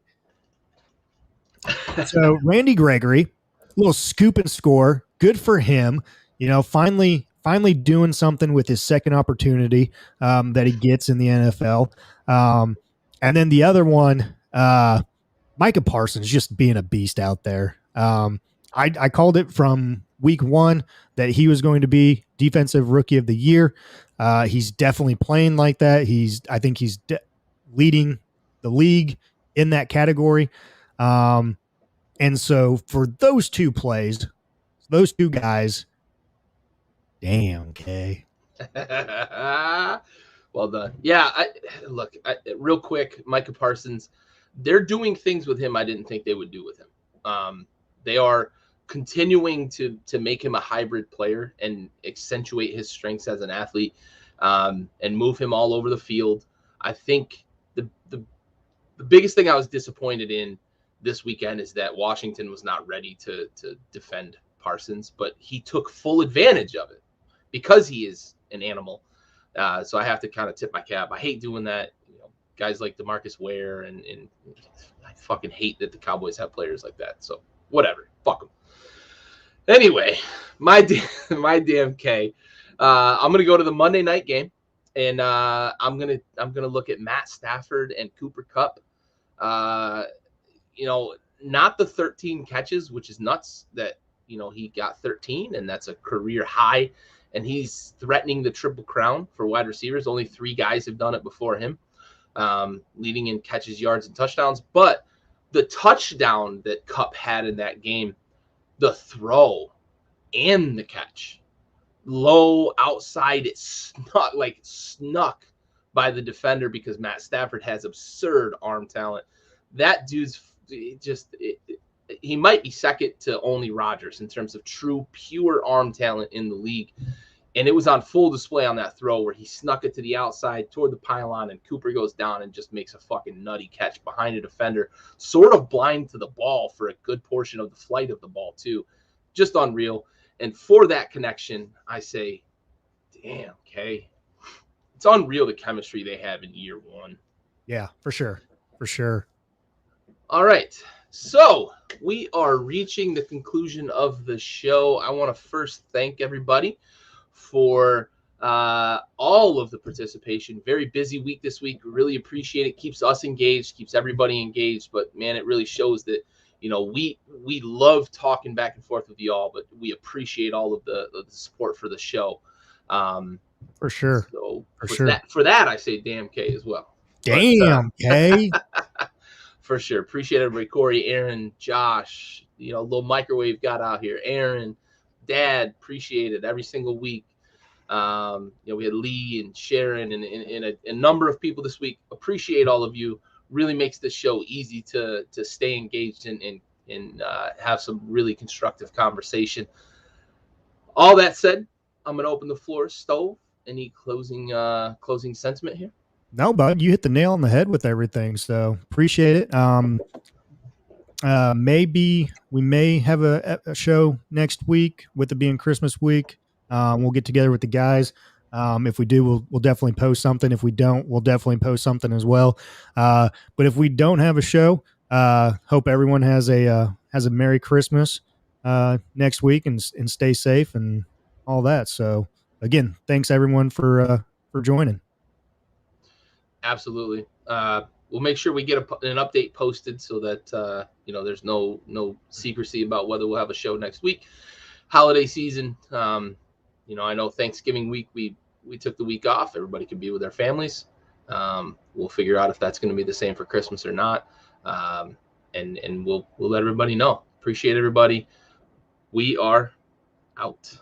So Randy Gregory, a little scoop and score. Good for him. You know, finally doing something with his second opportunity that he gets in the NFL. And then the other one, Micah Parsons, just being a beast out there. I called it from week 1 that he was going to be defensive rookie of the year. He's definitely playing like that. I think he's leading the league in that category. And so for those 2 plays, those 2 guys, damn, Kay. Well done. Yeah, real quick, Micah Parsons, they're doing things with him I didn't think they would do with him. They are continuing to make him a hybrid player and accentuate his strengths as an athlete, and move him all over the field. I think the biggest thing I was disappointed in this weekend is that Washington was not ready to defend Parsons, but he took full advantage of it because he is an animal. So I have to kind of tip my cap. I hate doing that. You know, guys like DeMarcus Ware and I fucking hate that the Cowboys have players like that. So whatever, fuck them. Anyway, my damn K. I'm gonna go to the Monday night game, and I'm gonna look at Matt Stafford and Cooper Kupp. You know, not the 13 catches, which is nuts that, you know, he got 13 and that's a career high, and he's threatening the triple crown for wide receivers. Only 3 guys have done it before him, leading in catches, yards, and touchdowns. But the touchdown that Kupp had in that game, the throw and the catch, low outside, it snuck by the defender because Matt Stafford has absurd arm talent. That dude's he might be second to only Rodgers in terms of true, pure arm talent in the league. And it was on full display on that throw where he snuck it to the outside toward the pylon, and Cooper goes down and just makes a fucking nutty catch behind a defender, sort of blind to the ball for a good portion of the flight of the ball too. Just unreal. And for that connection, I say, damn, Kay. It's unreal the chemistry they have in year 1. Yeah, for sure. For sure. All right. So we are reaching the conclusion of the show. I want to first thank everybody for all of the participation. Very busy week this week. We really appreciate it. Keeps us engaged, keeps everybody engaged. But man, it really shows that, you know, we love talking back and forth with y'all, but we appreciate all of the support for the show. For sure. So for for that, I say damn K as well. Damn K. For sure. Appreciate everybody. Corey, Aaron, Josh, you know, little microwave got out here. Aaron, Dad, appreciate it every single week. You know, we had Lee and Sharon and a number of people this week. Appreciate all of you. Really makes this show easy to stay engaged and have some really constructive conversation. All that said, I'm going to open the floor stove any closing sentiment here? No, bud, you hit the nail on the head with everything. So appreciate it. Maybe we may have a show next week with it being Christmas week. We'll get together with the guys. If we do, we'll definitely post something. If we don't, we'll definitely post something as well. But if we don't have a show, hope everyone has a Merry Christmas next week and stay safe and all that. So again, thanks everyone for joining. Absolutely. We'll make sure we get an update posted so that there's no secrecy about whether we'll have a show next week. Holiday season. I know Thanksgiving week we took the week off. Everybody can be with their families. We'll figure out if that's going to be the same for Christmas or not. And we'll let everybody know. Appreciate everybody. We are out.